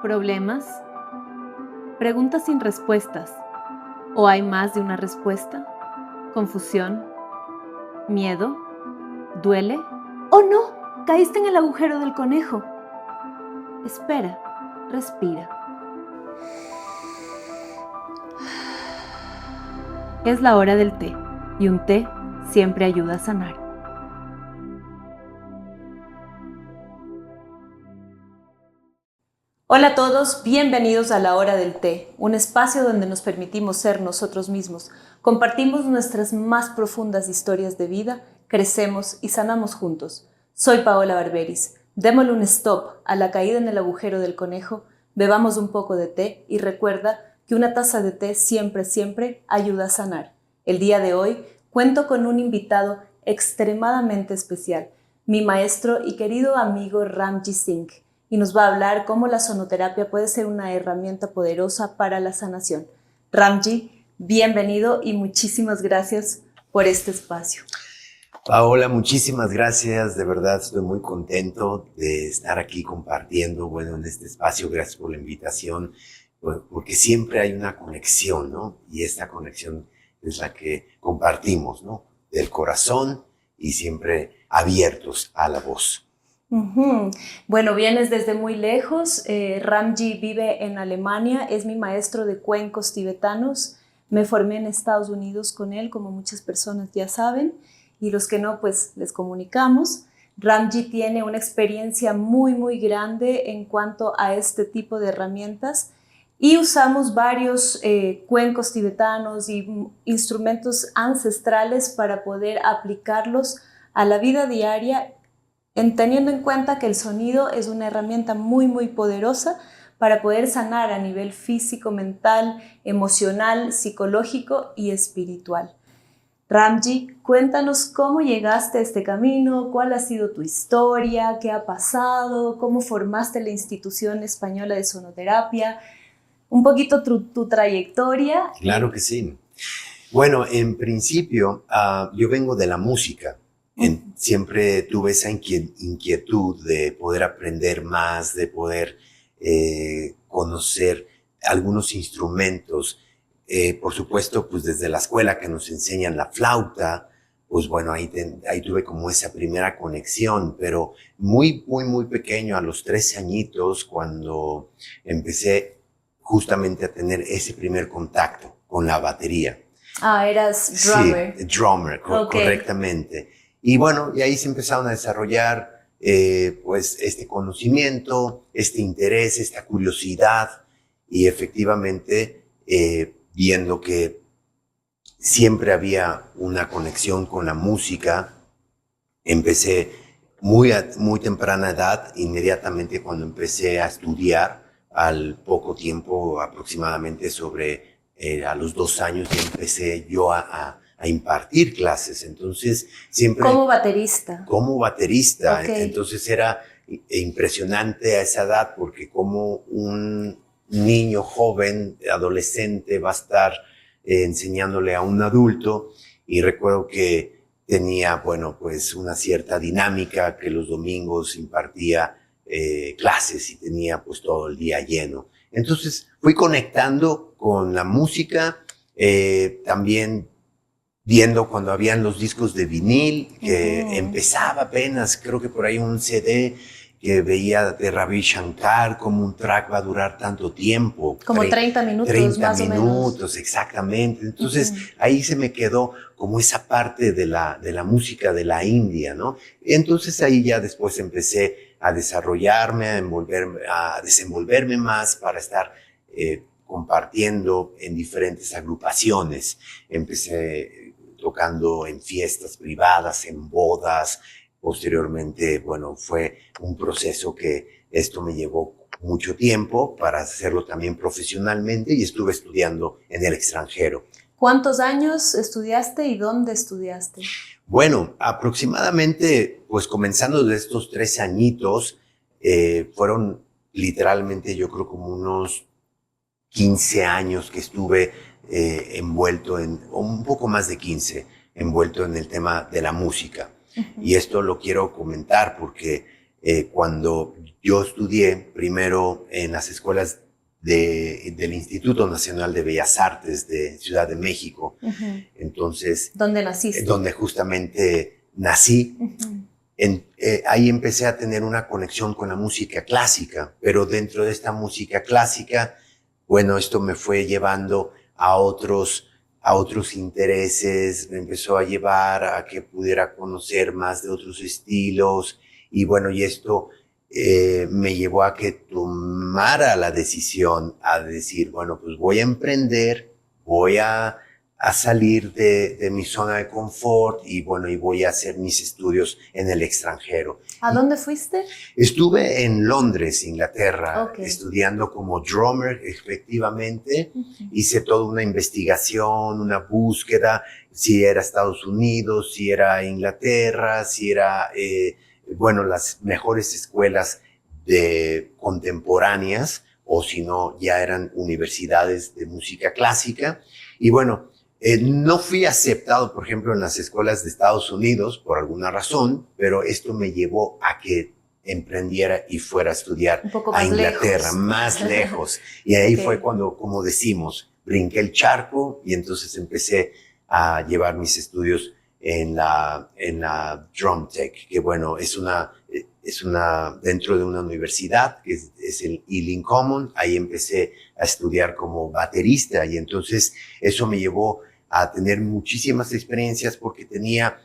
¿Problemas? ¿Preguntas sin respuestas? ¿O hay más de una respuesta? ¿Confusión? ¿Miedo? ¿Duele? ¡Oh no! Caíste en el agujero del conejo. Espera, respira. Es la hora del té, y un té siempre ayuda a sanar. Hola a todos, bienvenidos a La Hora del Té, un espacio donde nos permitimos ser nosotros mismos, compartimos nuestras más profundas historias de vida, crecemos y sanamos juntos. Soy Paola Barberis. Démosle un stop a la caída en el agujero del conejo, bebamos un poco de té y recuerda que una taza de té siempre ayuda a sanar. El día de hoy cuento con un invitado extremadamente especial, mi maestro y querido amigo Ramji Singh, y nos va a hablar cómo la sonoterapia puede ser una herramienta poderosa para la sanación. Ramji, bienvenido y muchísimas gracias por este espacio. Paola, muchísimas gracias, de verdad estoy muy contento de estar aquí compartiendo, en este espacio. Gracias por la invitación, porque siempre hay una conexión, ¿no? Y esta conexión es la que compartimos, ¿no? Del corazón y siempre abiertos a la voz. Bueno, vienes desde muy lejos. Ramji vive en Alemania, es mi maestro de cuencos tibetanos. Me formé en Estados Unidos con él, como muchas personas ya saben, y los que no, pues les comunicamos. Ramji tiene una experiencia muy grande en cuanto a este tipo de herramientas y usamos varios cuencos tibetanos y instrumentos ancestrales para poder aplicarlos a la vida diaria, teniendo en cuenta que el sonido es una herramienta muy poderosa para poder sanar a nivel físico, mental, emocional, psicológico y espiritual. Ramji, cuéntanos cómo llegaste a este camino, cuál ha sido tu historia, qué ha pasado, cómo formaste la Institución Española de Sonoterapia, un poquito tu trayectoria. Claro que sí. Bueno, en principio, yo vengo de la música. Siempre tuve esa inquietud de poder aprender más, de poder conocer algunos instrumentos. Por supuesto, pues desde la escuela que nos enseñan la flauta, pues bueno, ahí tuve como esa primera conexión, pero muy pequeño, a los 13 añitos, cuando empecé justamente a tener ese primer contacto con la batería. Eras drummer. Sí, drummer, correctamente. Y bueno, y ahí se empezaron a desarrollar pues este conocimiento, este interés, esta curiosidad, y efectivamente viendo que siempre había una conexión con la música, empecé muy temprana edad, inmediatamente cuando empecé a estudiar, al poco tiempo, aproximadamente a los 2 años, ya empecé yo a impartir clases. Entonces, siempre... ¿Como baterista? Como baterista. Okay. Entonces era impresionante a esa edad, porque como un niño joven, adolescente, va a estar enseñándole a un adulto. Y recuerdo que tenía, bueno, pues una cierta dinámica, que los domingos impartía clases y tenía pues todo el día lleno. Entonces fui conectando con la música, también viendo cuando habían los discos de vinil, que empezaba apenas, creo que por ahí un CD que veía de Ravi Shankar, como un track va a durar tanto tiempo. Como 30 minutos, 30 más minutos, o menos. Exactamente. Entonces, ahí se me quedó como esa parte de la música de la India, ¿no? Entonces, ahí ya después empecé a desarrollarme, a desenvolverme más para estar compartiendo en diferentes agrupaciones. Empecé tocando en fiestas privadas, en bodas. Posteriormente, bueno, fue un proceso que esto me llevó mucho tiempo para hacerlo también profesionalmente, y estuve estudiando en el extranjero. ¿Cuántos años estudiaste y dónde estudiaste? Bueno, aproximadamente, pues comenzando de estos 13 añitos, fueron literalmente, yo creo, como unos 15 años que estuve envuelto o un poco más de 15, envuelto en el tema de la música. Y esto lo quiero comentar porque cuando yo estudié primero en las escuelas del Instituto Nacional de Bellas Artes de Ciudad de México. Entonces, ¿dónde naciste? Donde justamente nací. Ahí empecé a tener una conexión con la música clásica, pero dentro de esta música clásica, bueno, esto me fue llevando a otros intereses, me empezó a llevar a que pudiera conocer más de otros estilos, y bueno, y esto me llevó a que tomara la decisión a decir, bueno, pues voy a emprender, voy a salir de mi zona de confort y bueno, y voy a hacer mis estudios en el extranjero. ¿A dónde fuiste? Estuve en Londres, Inglaterra, estudiando como drummer, efectivamente. Hice toda una investigación, una búsqueda, si era Estados Unidos, si era Inglaterra, si era, bueno, las mejores escuelas contemporáneas, o si no, ya eran universidades de música clásica. Y bueno, no fui aceptado, por ejemplo, en las escuelas de Estados Unidos por alguna razón, pero esto me llevó a que emprendiera y fuera a estudiar a Inglaterra, más lejos. Y ahí fue cuando, como decimos, brinqué el charco y entonces empecé a llevar mis estudios en la Drum Tech, que bueno, es una dentro de una universidad, que es el Ealing Common. Ahí empecé a estudiar como baterista y entonces eso me llevó a tener muchísimas experiencias porque tenía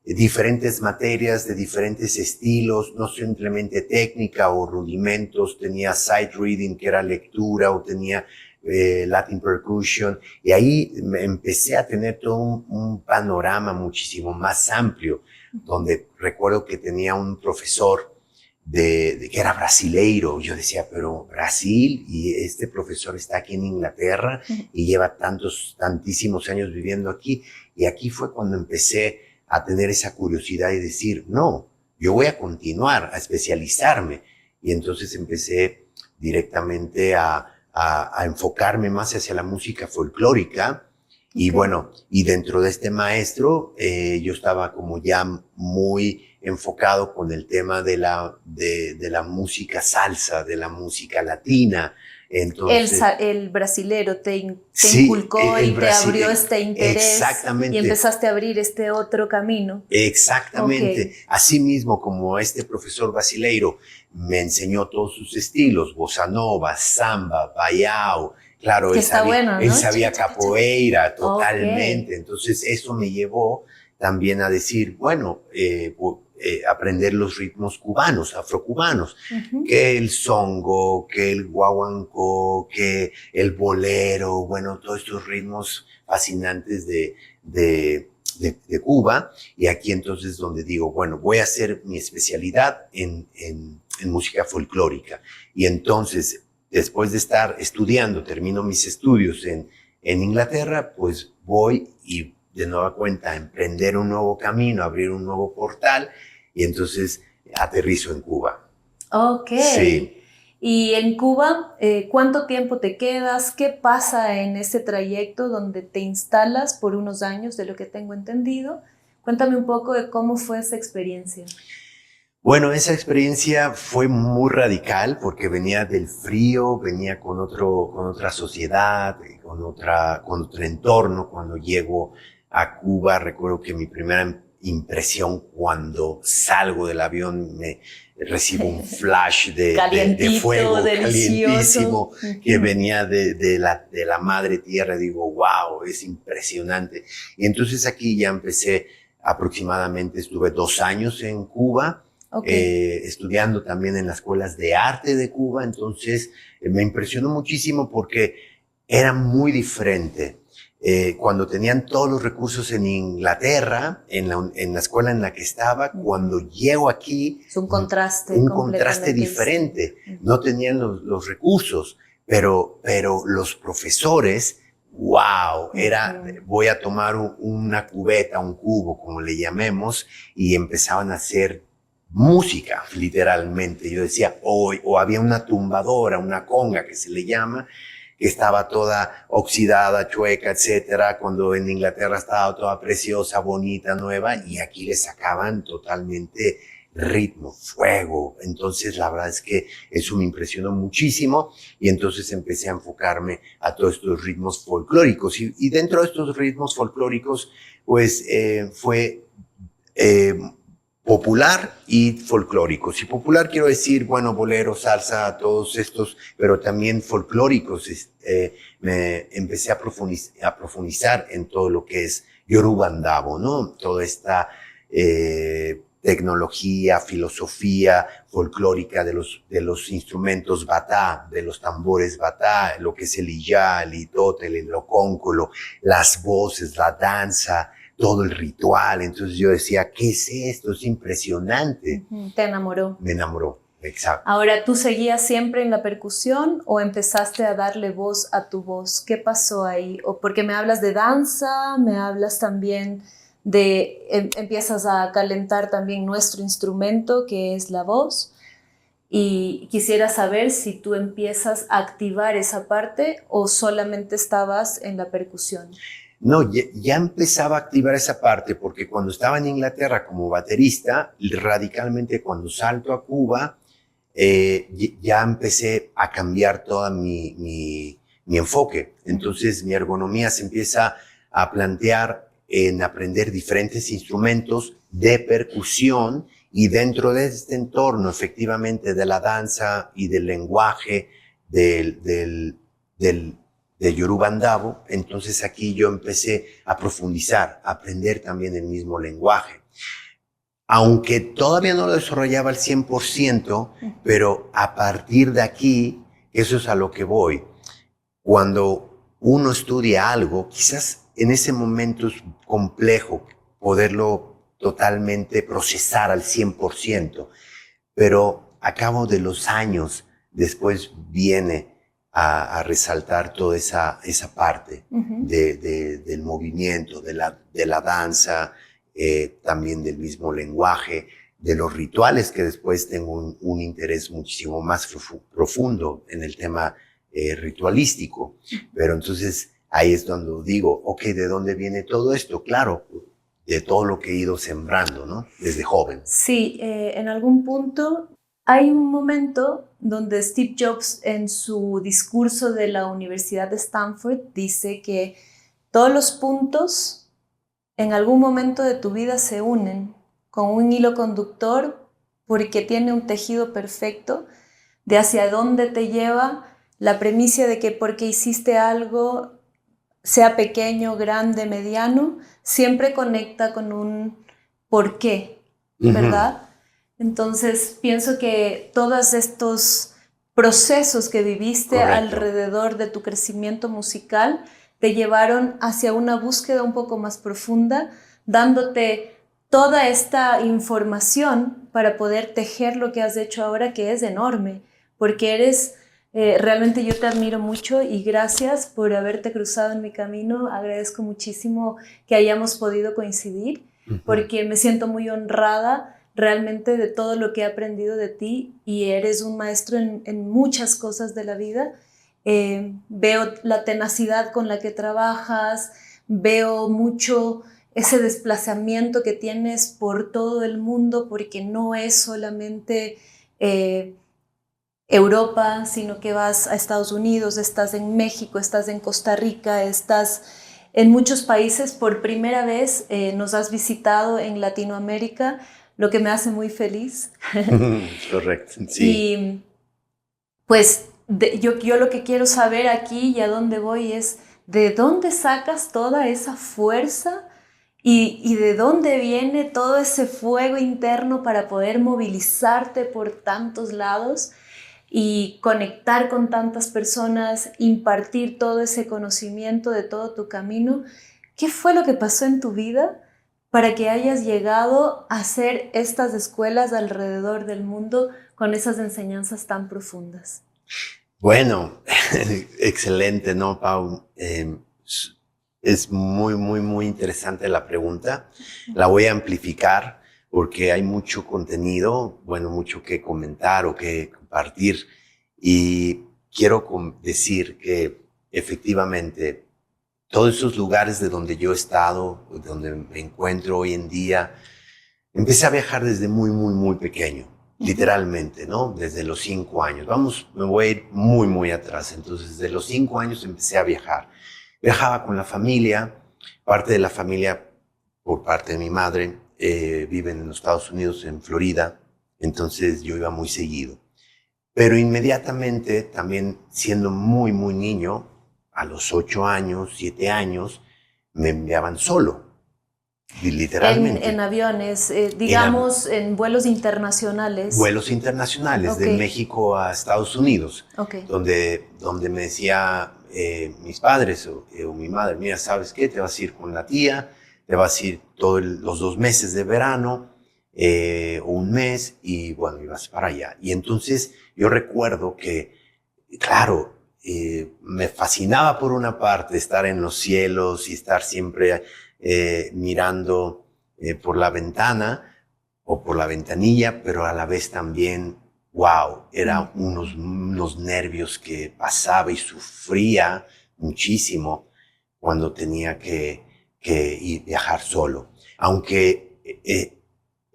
diferentes materias de diferentes estilos, no simplemente técnica o rudimentos, tenía sight reading, que era lectura, o tenía Latin percussion, y ahí empecé a tener todo un panorama muchísimo más amplio, donde recuerdo que tenía un profesor que era brasileiro. Yo decía, pero Brasil, y este profesor está aquí en Inglaterra y lleva tantísimos años viviendo aquí. Y aquí fue cuando empecé a tener esa curiosidad y decir, no, yo voy a continuar, a especializarme. Y entonces empecé directamente a enfocarme más hacia la música folclórica. Y bueno, y dentro de este maestro, yo estaba como ya muy enfocado con el tema de la música salsa, de la música latina. Entonces, el brasilero te inculcó y te abrió este interés. Exactamente. Y empezaste a abrir este otro camino. Exactamente. Así mismo como este profesor brasileiro me enseñó todos sus estilos, bossa nova, samba, baião. Claro, él sabía capoeira totalmente. Entonces eso me llevó también a decir, bueno, aprender los ritmos cubanos, afrocubanos, que el songo, que el guaguancó, que el bolero, bueno, todos estos ritmos fascinantes de Cuba. Y aquí entonces donde digo, bueno, voy a hacer mi especialidad en música folclórica. Y entonces, después de estar estudiando, termino mis estudios en Inglaterra, pues voy y de nueva cuenta a emprender un nuevo camino, abrir un nuevo portal, y entonces aterrizo en Cuba. Sí. Y en Cuba, ¿cuánto tiempo te quedas? ¿Qué pasa en ese trayecto donde te instalas por unos años, de lo que tengo entendido? Cuéntame un poco de cómo fue esa experiencia. Bueno, esa experiencia fue muy radical porque venía del frío, venía con otra sociedad, con otro entorno. Cuando llego a Cuba, recuerdo que mi primera impresión cuando salgo del avión, recibo un flash de fuego calientísimo que venía de la madre tierra. Digo, wow, es impresionante. Y entonces aquí ya empecé, aproximadamente estuve 2 años en Cuba. Estudiando también en las escuelas de arte de Cuba. Entonces me impresionó muchísimo porque era muy diferente. Cuando tenían todos los recursos en Inglaterra, en la escuela en la que estaba, cuando llego aquí, es un contraste diferente. No tenían los recursos, pero los profesores, wow, voy a tomar una cubeta, un cubo, como le llamemos, y empezaban a hacer música, literalmente. Yo decía, o había una tumbadora, una conga que se le llama, que estaba toda oxidada, chueca, etcétera, cuando en Inglaterra estaba toda preciosa, bonita, nueva, y aquí le sacaban totalmente ritmo, fuego. Entonces, la verdad es que eso me impresionó muchísimo y entonces empecé a enfocarme a todos estos ritmos folclóricos. Y dentro de estos ritmos folclóricos, pues fue popular y folclóricos. Y popular quiero decir, bueno, bolero, salsa, todos estos, pero también folclóricos. Me empecé a profundizar en todo lo que es Yoruba Ndabo, ¿no? Toda esta tecnología, filosofía folclórica de los instrumentos batá, de los tambores batá, lo que es el iyá, el itote, el locóncolo, las voces, la danza, todo el ritual. Entonces yo decía, ¿qué es esto? Es impresionante. Te enamoró. Me enamoró, exacto. Ahora, ¿tú seguías siempre en la percusión o empezaste a darle voz a tu voz? ¿Qué pasó ahí? O porque me hablas de danza, me hablas también de, empiezas a calentar también nuestro instrumento, que es la voz. Y quisiera saber si tú empiezas a activar esa parte o solamente estabas en la percusión. No, ya empezaba a activar esa parte porque cuando estaba en Inglaterra como baterista, radicalmente cuando salto a Cuba, ya empecé a cambiar toda mi enfoque. Entonces mi ergonomía se empieza a plantear en aprender diferentes instrumentos de percusión y dentro de este entorno efectivamente de la danza y del lenguaje de Yoruba Ndabo, entonces aquí yo empecé a profundizar, a aprender también el mismo lenguaje. Aunque todavía no lo desarrollaba al 100%, pero a partir de aquí, eso es a lo que voy. Cuando uno estudia algo, quizás en ese momento es complejo poderlo totalmente procesar al 100%, pero a cabo de los años después viene a resaltar toda esa parte del movimiento, de la danza, también del mismo lenguaje, de los rituales, que después tengo un interés muchísimo más profundo en el tema ritualístico. Pero entonces ahí es donde digo, ok, ¿de dónde viene todo esto? Claro, de todo lo que he ido sembrando, ¿no? Desde joven. Sí, en algún punto hay un momento donde Steve Jobs en su discurso de la Universidad de Stanford dice que todos los puntos en algún momento de tu vida se unen con un hilo conductor porque tiene un tejido perfecto de hacia dónde te lleva la premisa de que porque hiciste algo, sea pequeño, grande, mediano, siempre conecta con un porqué, ¿verdad? Entonces pienso que todos estos procesos que viviste Correcto. alrededor de tu crecimiento musical te llevaron hacia una búsqueda un poco más profunda, dándote toda esta información para poder tejer lo que has hecho ahora, que es enorme, porque eres, realmente yo te admiro mucho y gracias por haberte cruzado en mi camino. Agradezco muchísimo que hayamos podido coincidir, porque me siento muy honrada realmente de todo lo que he aprendido de ti y eres un maestro en muchas cosas de la vida. Veo la tenacidad con la que trabajas, veo mucho ese desplazamiento que tienes por todo el mundo, porque no es solamente Europa, sino que vas a Estados Unidos, estás en México, estás en Costa Rica, estás en muchos países. Por primera vez nos has visitado en Latinoamérica, lo que me hace muy feliz. Correcto, sí. Y pues yo lo que quiero saber aquí y a dónde voy es de dónde sacas toda esa fuerza y de dónde viene todo ese fuego interno para poder movilizarte por tantos lados y conectar con tantas personas, impartir todo ese conocimiento de todo tu camino. ¿Qué fue lo que pasó en tu vida para que hayas llegado a hacer estas escuelas alrededor del mundo con esas enseñanzas tan profundas? Bueno, excelente, ¿no, Pau? Es muy, muy, muy interesante la pregunta. La voy a amplificar porque hay mucho contenido, bueno, mucho que comentar o que compartir. Y quiero decir que efectivamente todos esos lugares de donde yo he estado, donde me encuentro hoy en día, Empecé a viajar desde muy, muy, muy pequeño, literalmente, ¿no? Desde los 5 años. Me voy a ir muy, muy atrás. Entonces, desde los 5 años empecé a viajar. Viajaba con la familia, parte de la familia, por parte de mi madre, viven en los Estados Unidos, en Florida, entonces yo iba muy seguido. Pero inmediatamente, también siendo muy, muy niño, a los 8 años, 7 años, me enviaban solo, En literalmente. aviones, En digamos, en vuelos internacionales. vuelos internacionales Ok, de México a Estados Unidos, ok. donde me decía mis padres o mi madre, mira, ¿sabes qué? Te vas a ir con la tía, te vas a ir todos los 2 meses de verano, un mes, y bueno, ibas para allá. Y entonces yo recuerdo que, claro, me fascinaba por una parte estar en los cielos y estar siempre mirando por la ventana o por la ventanilla, pero a la vez también, wow, era unos nervios que pasaba y sufría muchísimo cuando tenía que ir viajar solo. Aunque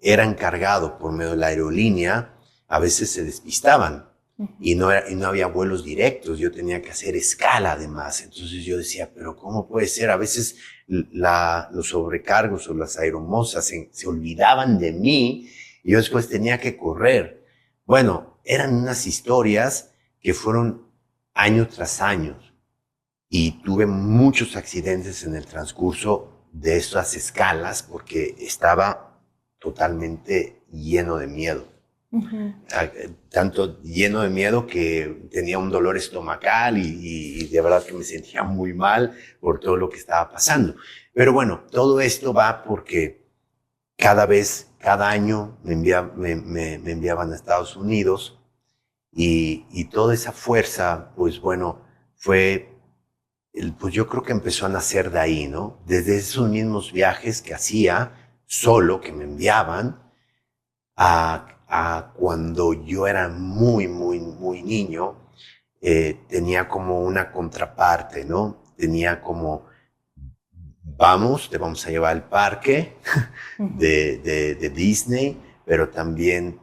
era encargado por medio de la aerolínea, a veces se despistaban y no había vuelos directos, yo tenía que hacer escala además. Entonces yo decía, pero ¿cómo puede ser? A veces los sobrecargos o las aeromosas se olvidaban de mí y yo después tenía que correr. Bueno, eran unas historias que fueron año tras año y tuve muchos accidentes en el transcurso de esas escalas porque estaba totalmente lleno de miedo. Tanto lleno de miedo que tenía un dolor estomacal y de verdad que me sentía muy mal por todo lo que estaba pasando. Pero bueno, todo esto va porque cada año me enviaban a Estados Unidos y toda esa fuerza, pues bueno, pues yo creo que empezó a nacer de ahí, ¿no? Desde esos mismos viajes que hacía solo, que me enviaban, a cuando yo era muy, muy, muy niño, tenía como una contraparte, ¿no? Tenía como, vamos, te vamos a llevar al parque de Disney, pero también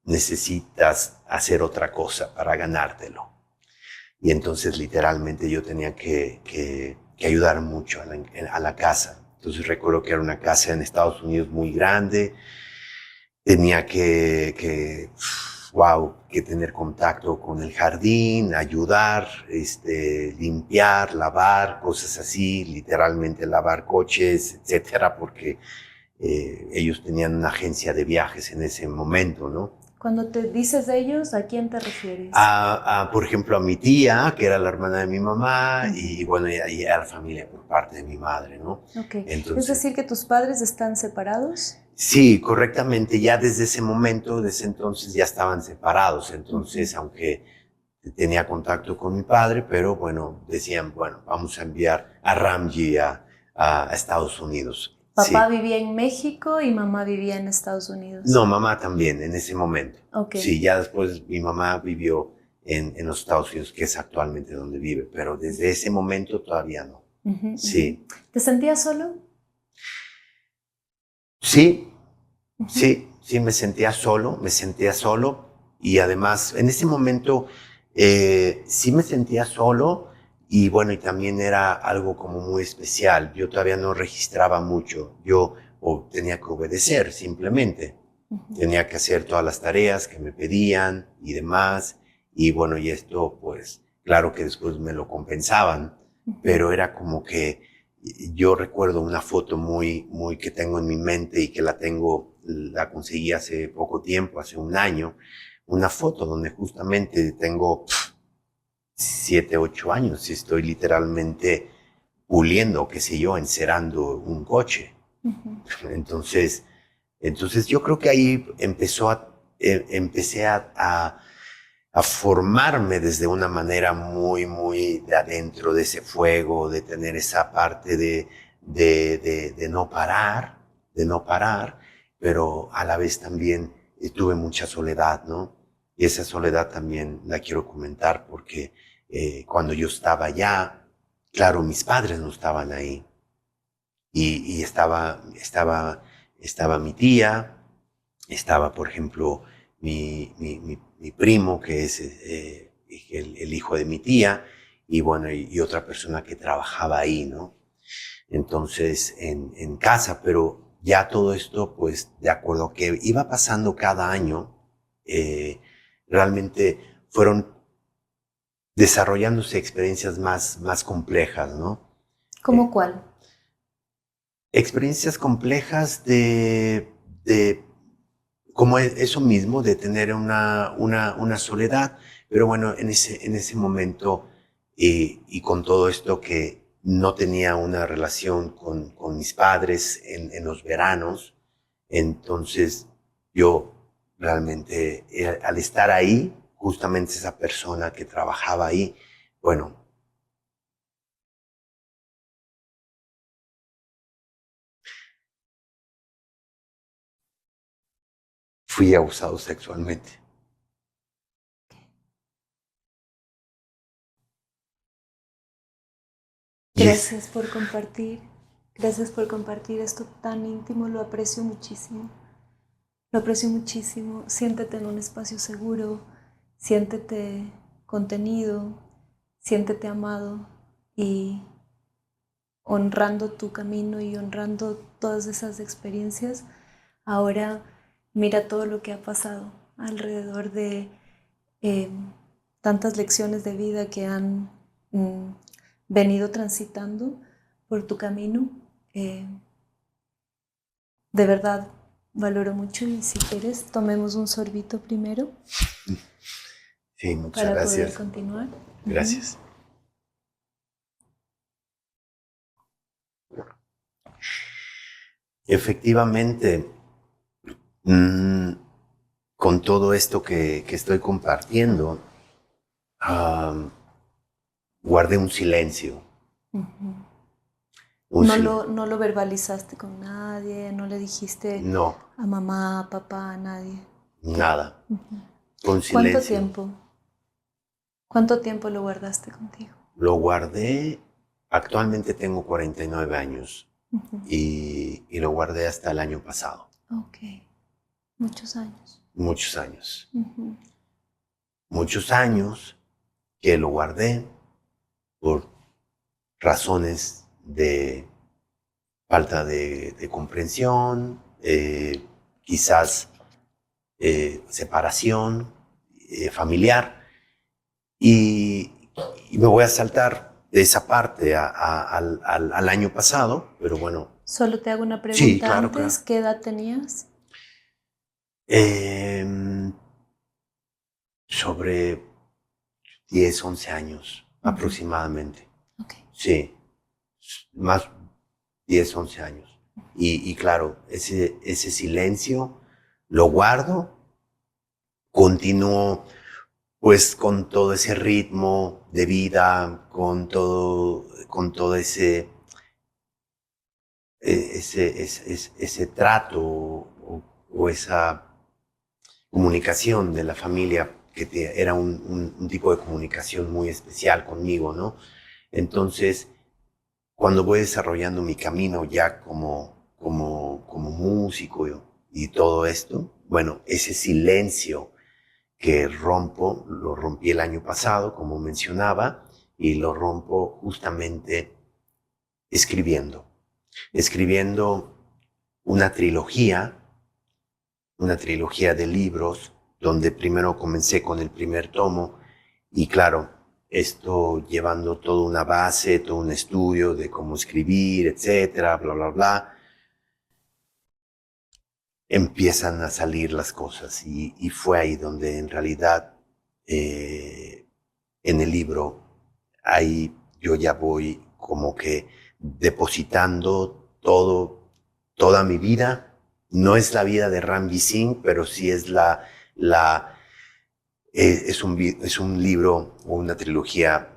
necesitas hacer otra cosa para ganártelo. Y entonces literalmente yo tenía que ayudar mucho a la casa. Entonces recuerdo que era una casa en Estados Unidos muy grande, tenía wow, que tener contacto con el jardín, ayudar, limpiar, lavar, cosas así, literalmente lavar coches, etcétera, porque ellos tenían una agencia de viajes en ese momento, ¿no? Cuando te dices de ellos, ¿a quién te refieres? Por ejemplo, a mi tía, que era la hermana de mi mamá, y bueno, y a la familia por parte de mi madre, ¿no? Ok, es Entonces, decir que tus padres están separados. sí, correctamente, ya desde ese momento, desde entonces ya estaban separados, entonces, aunque tenía contacto con mi padre, pero bueno, decían, bueno, vamos a enviar a Ramji a Estados Unidos. Papá Sí. vivía en México y mamá vivía en Estados Unidos. No, mamá también, en ese momento. Ok. Sí, ya después mi mamá vivió en los Estados Unidos, que es actualmente donde vive, pero desde ese momento todavía no. Sí. ¿Te sentías solo? Sí, sí, me sentía solo y además en ese momento sí me sentía solo y bueno, y también era algo como muy especial. Yo todavía no registraba mucho, tenía que obedecer simplemente. Tenía que hacer todas las tareas que me pedían y demás. Y bueno, y esto pues claro que después me lo compensaban, pero era como que yo recuerdo una foto muy que tengo en mi mente y que la conseguí hace poco tiempo, hace un año, una foto donde justamente tengo 7, 8 años y estoy literalmente puliendo, qué sé yo, encerando un coche. Entonces, yo creo que ahí empecé a formarme desde una manera muy de adentro de ese fuego, de tener esa parte de no parar, pero a la vez también tuve mucha soledad, ¿no? Y esa soledad también la quiero comentar porque cuando yo estaba allá, claro, mis padres no estaban ahí y estaba estaba mi tía, estaba, por ejemplo, mi primo, que es el hijo de mi tía, y bueno, y otra persona que trabajaba ahí, ¿no? Entonces, en casa, pero ya todo esto, pues, de acuerdo a que iba pasando cada año, realmente fueron desarrollándose experiencias más complejas, ¿no? ¿Cómo cuál? Experiencias complejas de como eso mismo, de tener una soledad, pero bueno, en ese momento y con todo esto que no tenía una relación con mis padres en los veranos, entonces yo realmente al estar ahí, justamente esa persona que trabajaba ahí, bueno, fui abusado sexualmente. Y es, Gracias por compartir. Gracias por compartir esto tan íntimo. Lo aprecio muchísimo. Lo aprecio muchísimo. Siéntete en un espacio seguro. Siéntete contenido. Siéntete amado. Y honrando tu camino y honrando todas esas experiencias, ahora mira todo lo que ha pasado alrededor de eh, tantas lecciones de vida que han mm, venido transitando por tu camino. Eh, de verdad valoro mucho y si quieres tomemos un sorbito primero sí, muchas para poder gracias. continuar. Gracias. Efectivamente, mm, con todo esto que estoy compartiendo, ah, guardé un silencio. Un No lo verbalizaste con nadie, no le dijiste no, a mamá, a papá, a nadie. nada. Con ¿Cuánto silencio. tiempo? ¿Cuánto tiempo lo guardaste contigo? Lo guardé, actualmente tengo 49 años y lo guardé hasta el año pasado. Ok, muchos años. Muchos años. Muchos años que lo guardé por razones de falta de comprensión, quizás separación familiar, y, y me voy a saltar de esa parte al año pasado, pero bueno. Solo te hago una Sí, pregunta claro, antes. claro. ¿Qué edad tenías? Sobre 10, 11 años aproximadamente. Ok. Sí, más 10, 11 años. Y claro, ese silencio lo guardo, continúo pues con todo ese ritmo de vida, con todo ese trato o esa comunicación de la familia era un tipo de comunicación muy especial conmigo, ¿no? Entonces, cuando voy desarrollando mi camino ya como músico y todo esto, bueno, ese silencio que lo rompí el año pasado, como mencionaba, y lo rompo justamente escribiendo. Escribiendo una trilogía de libros, donde primero comencé con el primer tomo, y claro, esto llevando toda una base, todo un estudio de cómo escribir, etcétera, bla, bla, bla, empiezan a salir las cosas, y fue ahí donde en realidad en el libro, ahí yo ya voy como que depositando toda mi vida. No es la vida de Ranveer Singh, pero sí es es un libro o una trilogía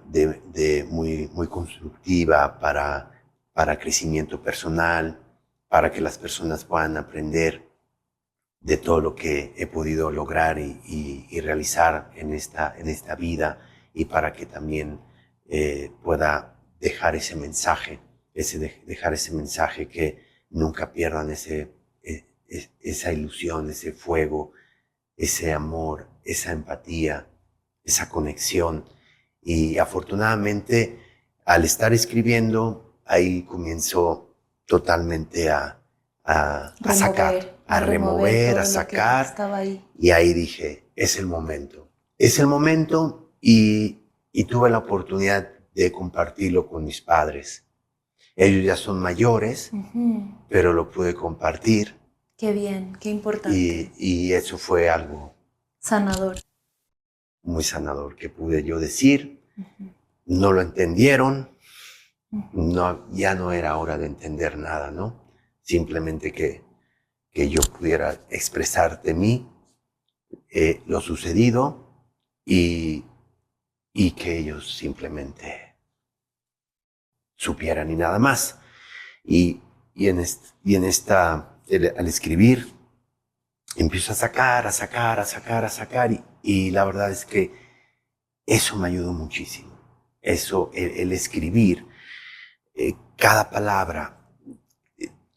muy constructiva para crecimiento personal, para que las personas puedan aprender de todo lo que he podido lograr y realizar en esta vida, y para que también pueda dejar ese mensaje, dejar ese mensaje que nunca pierdan esa ilusión, ese fuego, ese amor, esa empatía, esa conexión. Y afortunadamente, al estar escribiendo, ahí comienzo totalmente a sacar, a remover, a todo lo que sacar. estaba ahí. Y ahí dije, es el momento. Es el momento y tuve la oportunidad de compartirlo con mis padres. Ellos ya son mayores, pero lo pude compartir. Qué bien, qué importante. Y eso fue algo sanador. Muy sanador que pude yo decir. No lo entendieron. No, ya no era hora de entender nada, ¿no? Simplemente que yo pudiera expresar de mí lo sucedido y que ellos simplemente supieran y nada más. Al escribir, empiezo a sacar y la verdad es que eso me ayudó muchísimo. Eso, el escribir, cada palabra,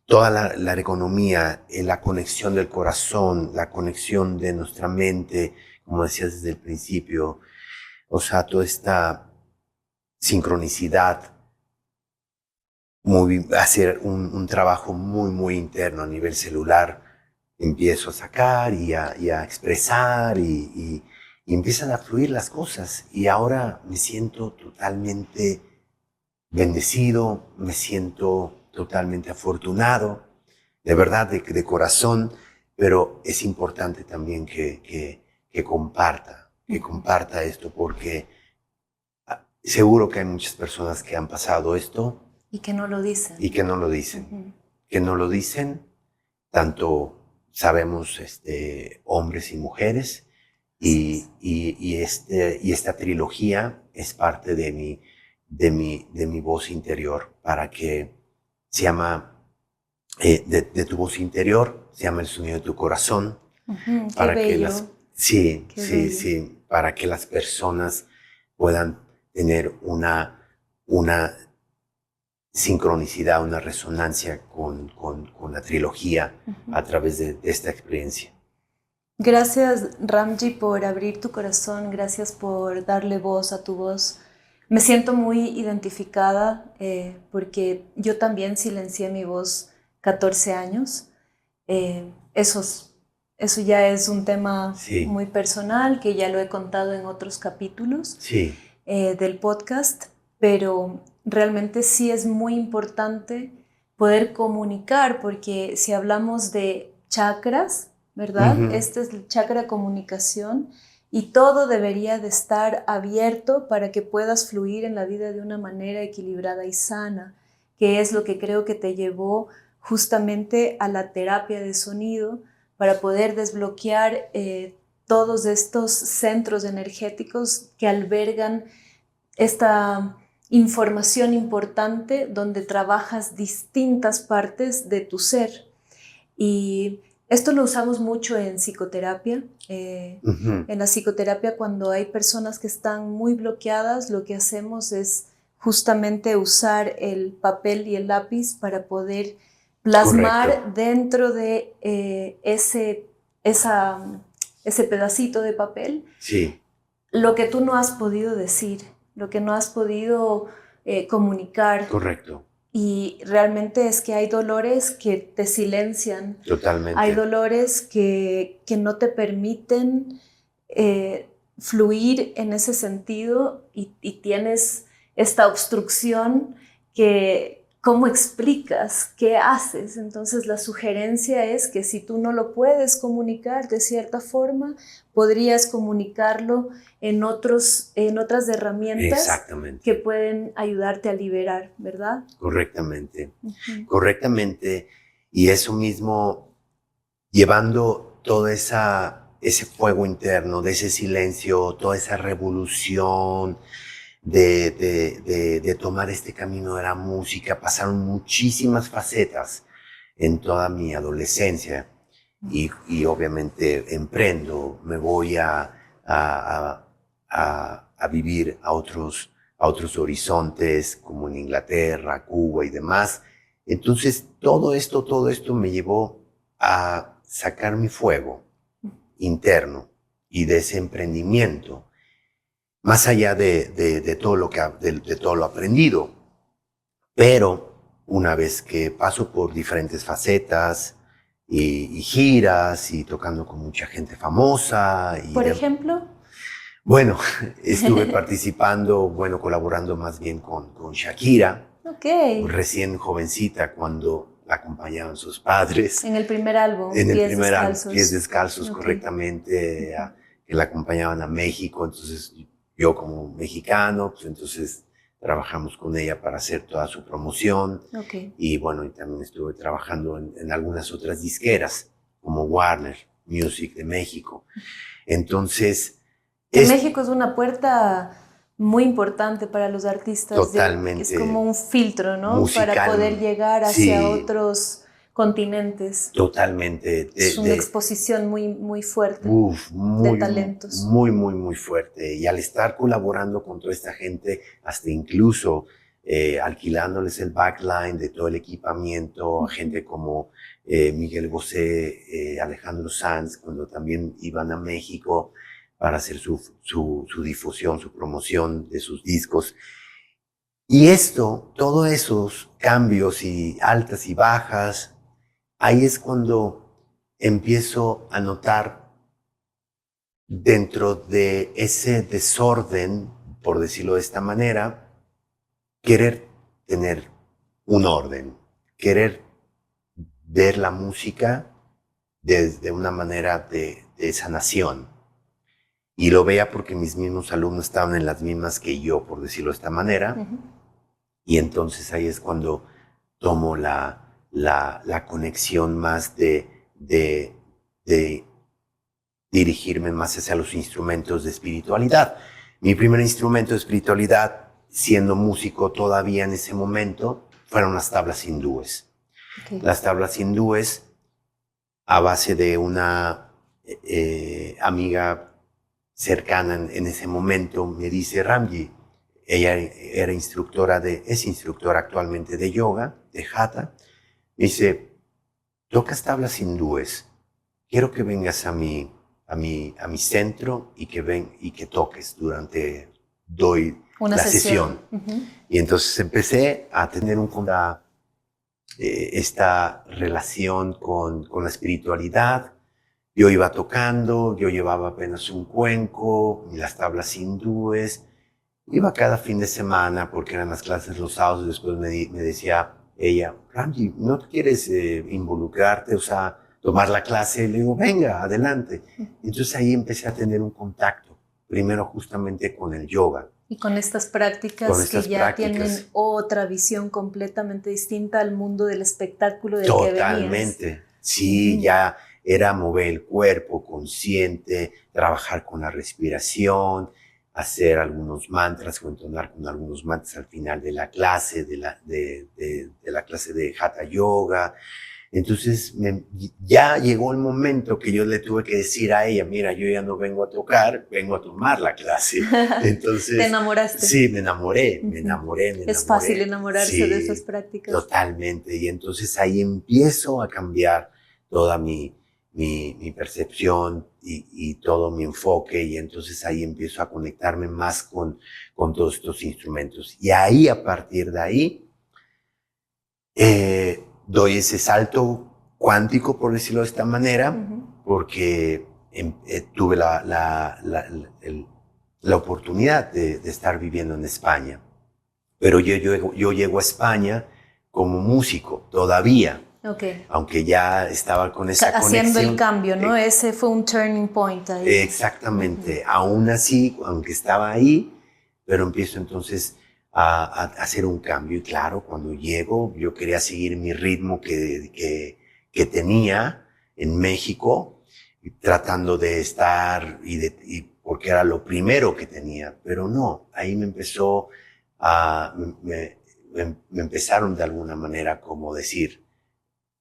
toda la economía, la conexión del corazón, la conexión de nuestra mente, como decías desde el principio, o sea, toda esta sincronicidad, hacer un trabajo muy interno a nivel celular. Empiezo a sacar y a expresar y empiezan a fluir las cosas. Y ahora me siento totalmente bendecido, me siento totalmente afortunado, de verdad, de corazón, pero es importante también que comparta esto, porque seguro que hay muchas personas que han pasado esto. Y que no lo dicen. Y que no lo dicen. Que no lo dicen, tanto sabemos hombres y mujeres, y esta trilogía es parte de mi voz interior, para que se llama, de tu voz interior, se llama El sonido de tu corazón. Para qué bello. Sí, para que las personas puedan tener una sincronicidad, una resonancia con la trilogía a través de esta experiencia. Gracias, Ramji, por abrir tu corazón, gracias por darle voz a tu voz. Me siento muy identificada porque yo también silencié mi voz 14 años. Eso ya es un tema muy personal, que ya lo he contado en otros capítulos del podcast, pero realmente sí es muy importante poder comunicar, porque si hablamos de chakras, ¿verdad? Este es el chakra comunicación y todo debería de estar abierto para que puedas fluir en la vida de una manera equilibrada y sana, que es lo que creo que te llevó justamente a la terapia de sonido, para poder desbloquear todos estos centros energéticos que albergan esta información importante donde trabajas distintas partes de tu ser. Y esto lo usamos mucho en psicoterapia. En la psicoterapia, cuando hay personas que están muy bloqueadas, lo que hacemos es justamente usar el papel y el lápiz para poder plasmar dentro de ese pedacito de papel lo que tú no has podido decir, lo que no has podido comunicar. Correcto. Y realmente es que hay dolores que te silencian. Totalmente. Hay dolores que no te permiten fluir en ese sentido y tienes esta obstrucción que, ¿cómo explicas? ¿Qué haces? Entonces la sugerencia es que si tú no lo puedes comunicar de cierta forma, podrías comunicarlo en otras herramientas que pueden ayudarte a liberar, ¿verdad? Correctamente. Correctamente. Y eso mismo, llevando todo ese fuego interno, de ese silencio, toda esa revolución, de tomar este camino de la música. Pasaron muchísimas facetas en toda mi adolescencia y obviamente emprendo, me voy a vivir a otros horizontes, como en Inglaterra, Cuba y demás. Entonces todo esto me llevó a sacar mi fuego interno y de ese emprendimiento, más allá de todo de todo lo aprendido. Pero una vez que paso por diferentes facetas y giras y tocando con mucha gente famosa. Por ejemplo. Bueno, estuve participando, bueno, colaborando más bien con Shakira, Okay. recién jovencita cuando la acompañaban sus padres. En el primer álbum, En el Pies primer álbum, Descalzos. Pies Descalzos, Okay. correctamente, que la acompañaban a México. Entonces yo como mexicano, pues entonces trabajamos con ella para hacer toda su promoción. Okay. Y bueno, y también estuve trabajando en algunas otras disqueras, como Warner Music de México. Entonces... México es una puerta muy importante para los artistas. Totalmente. Es como un filtro, ¿no? Musical, para poder llegar hacia otros continentes. Totalmente. Es una exposición muy fuerte de talentos. Muy fuerte. Y al estar colaborando con toda esta gente, hasta incluso alquilándoles el backline de todo el equipamiento, a gente como Miguel Bosé, Alejandro Sanz, cuando también iban a México para hacer su difusión, su promoción de sus discos. Y todos esos cambios y altas y bajas, ahí es cuando empiezo a notar dentro de ese desorden, por decirlo de esta manera, querer tener un orden, querer ver la música desde una manera de sanación. Y lo veía porque mis mismos alumnos estaban en las mismas que yo, por decirlo de esta manera. Uh-huh. Y entonces ahí es cuando tomo la conexión más de dirigirme más hacia los instrumentos de espiritualidad. Mi primer instrumento de espiritualidad, siendo músico todavía en ese momento, fueron las tablas hindúes. Okay. Las tablas hindúes, a base de una amiga cercana en ese momento, me dice, Ramji, ella es instructora actualmente de yoga, de hatha, me dice, tocas tablas hindúes, quiero que vengas a mi centro y que toques doy una sesión. Uh-huh. Y entonces empecé a tener esta relación con la espiritualidad. Yo iba tocando, yo llevaba apenas un cuenco y las tablas hindúes. Iba cada fin de semana porque eran las clases los sábados y después me decía ella, Ramji, ¿no quieres involucrarte, o sea, tomar la clase? Y le digo, venga, adelante. Entonces ahí empecé a tener un contacto, primero justamente con el yoga. Y con estas prácticas que ya tienen otra visión completamente distinta al mundo del espectáculo del que venías. Totalmente, sí, ya era mover el cuerpo consciente, trabajar con la respiración, hacer algunos mantras o entonar con algunos mantras al final de la clase, de la clase de Hatha Yoga. Entonces ya llegó el momento que yo le tuve que decir a ella, mira, yo ya no vengo a tocar, vengo a tomar la clase. Entonces, ¿te enamoraste? Sí, me enamoré. Es fácil enamorarse de esas prácticas. Totalmente. Y entonces ahí empiezo a cambiar toda mi percepción y todo mi enfoque, y entonces ahí empiezo a conectarme más con todos estos instrumentos. Y ahí, a partir de ahí, doy ese salto cuántico, por decirlo de esta manera, uh-huh. Porque tuve la oportunidad de estar viviendo en España. Pero yo llego a España como músico todavía. Okay. Aunque ya estaba con esa conexión. Haciendo el cambio, ¿no? Ese fue un turning point ahí. Exactamente. Uh-huh. Aún así, aunque estaba ahí, pero empiezo entonces a hacer un cambio. Y claro, cuando llego, yo quería seguir mi ritmo que tenía en México, tratando de estar, y porque era lo primero que tenía. Pero no, ahí me empezaron de alguna manera como decir,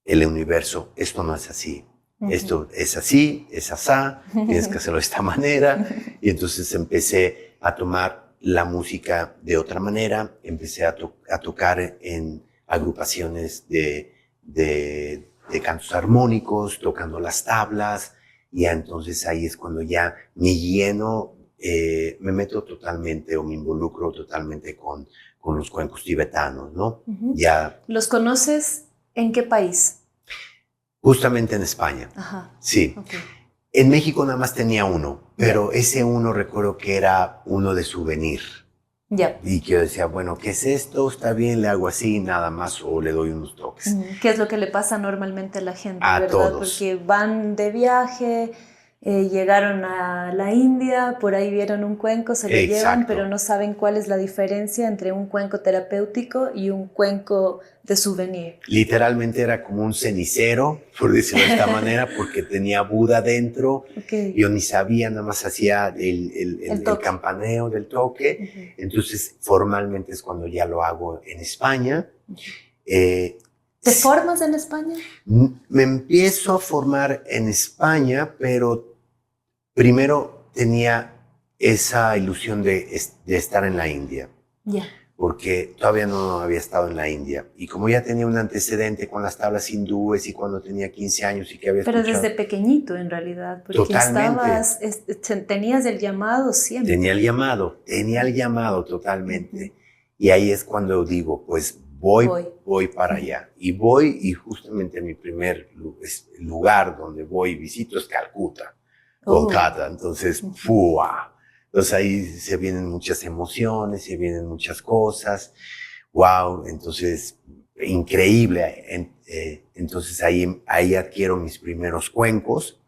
el universo, esto no es así, uh-huh. Esto es así, es asá, tienes que hacerlo de esta manera. Y entonces empecé a tomar la música de otra manera, empecé a tocar en agrupaciones de de cantos armónicos, tocando las tablas, y ya entonces ahí es cuando ya me lleno, me meto totalmente o me involucro totalmente con los cuencos tibetanos, ¿no? Ya. ¿Los conoces en qué país? Justamente en España. Ajá. Sí. Okay. En México nada más tenía uno, pero ese uno recuerdo que era uno de souvenir. Ya. Y que yo decía, bueno, ¿qué es esto? Está bien, le hago así, nada más, o le doy unos toques. ¿Qué es lo que le pasa normalmente a la gente, A verdad? todos. Porque van de viaje, llegaron a la India, por ahí vieron un cuenco, se lo llevan, pero no saben cuál es la diferencia entre un cuenco terapéutico y un cuenco de souvenir. Literalmente era como un cenicero, por decirlo de esta manera, porque tenía Buda dentro. Okay. Yo ni sabía, nada más hacía el campaneo del toque. Entonces, formalmente es cuando ya lo hago en España. ¿Te formas en España? Me empiezo a formar en España, pero primero tenía esa ilusión de estar en la India. Ya. Porque todavía no había estado en la India. Y como ya tenía un antecedente con las tablas hindúes y cuando tenía 15 años y que había escuchado... Pero desde pequeñito, en realidad. Porque totalmente. Tenías el llamado siempre. Tenía el llamado totalmente. Y ahí es cuando digo, pues voy para allá. Y voy, y justamente mi primer lugar donde voy y visito es Calcuta, Kolkata. Entonces, ¡fua! Entonces ahí se vienen muchas emociones, se vienen muchas cosas. ¡Wow! Entonces, increíble. Entonces ahí adquiero mis primeros cuencos,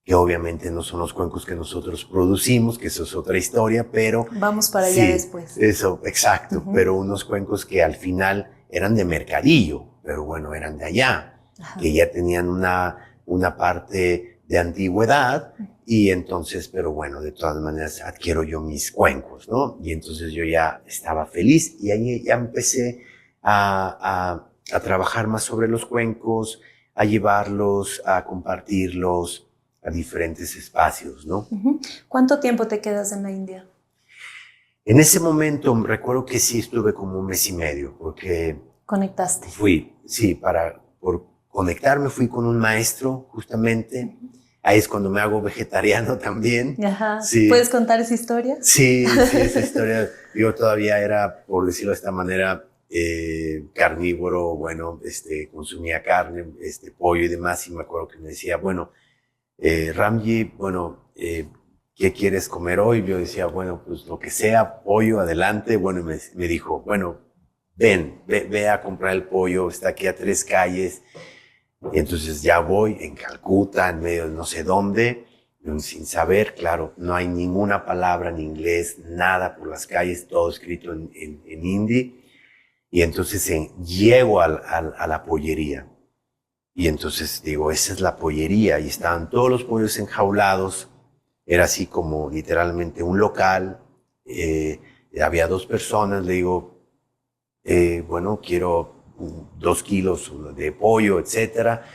que obviamente no son los cuencos que nosotros producimos, que eso es otra historia, pero... Vamos para allá después. Eso, exacto. Pero unos cuencos que al final eran de mercadillo, pero bueno, eran de allá, que ya tenían una parte de antigüedad. Y entonces, pero bueno, de todas maneras adquiero yo mis cuencos, ¿no? Y entonces yo ya estaba feliz y ahí ya empecé a trabajar más sobre los cuencos, a llevarlos, a compartirlos a diferentes espacios, ¿no? ¿Cuánto tiempo te quedas en la India? En ese momento recuerdo que sí estuve como 1 mes y medio, porque... ¿Conectaste? Por conectarme fui con un maestro justamente. Ahí es cuando me hago vegetariano también. Ajá. Sí. ¿Puedes contar esa historia? Sí, esa historia. Yo todavía era, por decirlo de esta manera, carnívoro. Bueno, consumía carne, pollo y demás. Y me acuerdo que me decía, bueno, Ramji, bueno, ¿qué quieres comer hoy? Yo decía, bueno, pues lo que sea, pollo, adelante. Bueno, me dijo, bueno, ve a comprar el pollo, está aquí a 3 calles. Y entonces ya voy en Calcuta, en medio de no sé dónde, sin saber, claro, no hay ninguna palabra en inglés, nada por las calles, todo escrito en hindi. Y entonces llego a la pollería. Y entonces digo, esa es la pollería. Y estaban todos los pollos enjaulados. Era así como literalmente un local. Había 2 personas. Le digo, bueno, quiero 2 kilos de pollo, etcétera.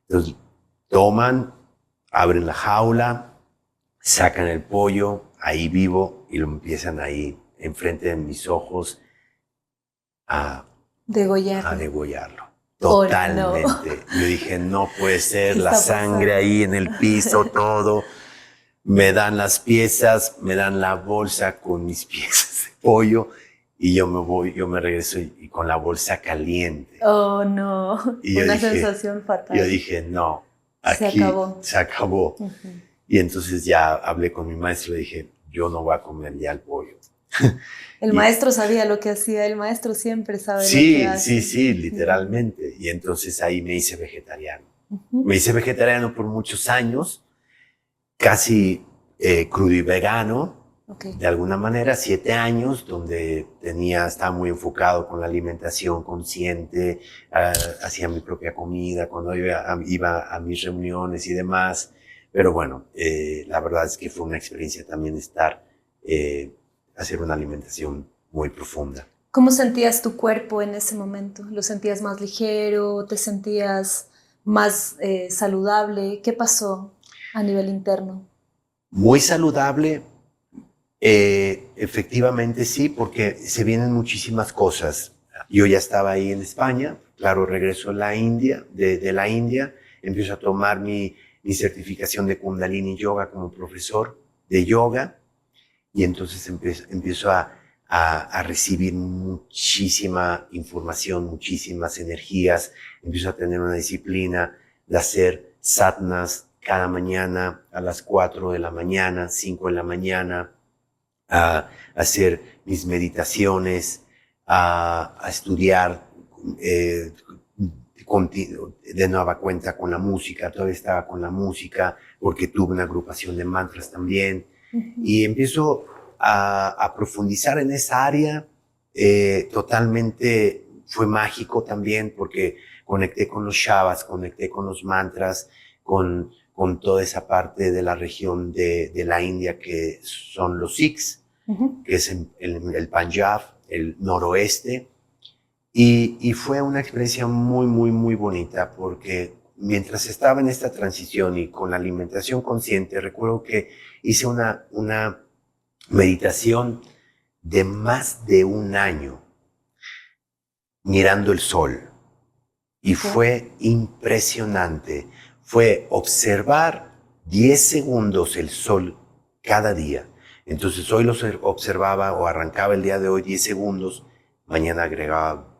Entonces toman, abren la jaula, sacan el pollo, ahí vivo, y lo empiezan ahí, enfrente de mis ojos, a degollarlo. Totalmente. No. Yo dije, no puede ser, la sangre ahí en el piso, todo. Me dan las piezas, me dan la bolsa con mis piezas de pollo. Y yo me regreso y con la bolsa caliente. Oh, no. Y una sensación fatal. Yo dije, no, aquí se acabó. Y entonces ya hablé con mi maestro y dije, yo no voy a comer ya el pollo. El maestro sabía lo que hacía, el maestro siempre sabe lo que hace. Sí, literalmente. Y entonces ahí me hice vegetariano. Me hice vegetariano por muchos años, casi crudo y vegano. De alguna manera, 7 años, donde estaba muy enfocado con la alimentación consciente, hacía mi propia comida, cuando iba a mis reuniones y demás. Pero bueno, la verdad es que fue una experiencia también hacer una alimentación muy profunda. ¿Cómo sentías tu cuerpo en ese momento? ¿Lo sentías más ligero? ¿Te sentías más saludable? ¿Qué pasó a nivel interno? Muy saludable. Efectivamente sí, porque se vienen muchísimas cosas. Yo ya estaba ahí en España, claro, regreso a la India, de la India, empiezo a tomar mi certificación de Kundalini Yoga como profesor de yoga, y entonces empiezo a recibir muchísima información, muchísimas energías, empiezo a tener una disciplina de hacer sadhanas cada mañana a las 4 de la mañana, 5 de la mañana, a hacer mis meditaciones, a estudiar de nueva cuenta con la música. Todavía estaba con la música porque tuve una agrupación de mantras también. Y empiezo a profundizar en esa área. Totalmente fue mágico también porque conecté con los shavas, conecté con los mantras, con toda esa parte de la región de la India que son los Sikhs, que es el Punjab, el noroeste. Y fue una experiencia muy, muy, muy bonita porque mientras estaba en esta transición y con la alimentación consciente, recuerdo que hice una meditación de más de un año mirando el sol. Y fue impresionante. Fue observar 10 segundos el sol cada día. Entonces hoy los observaba o arrancaba el día de hoy 10 segundos, mañana agregaba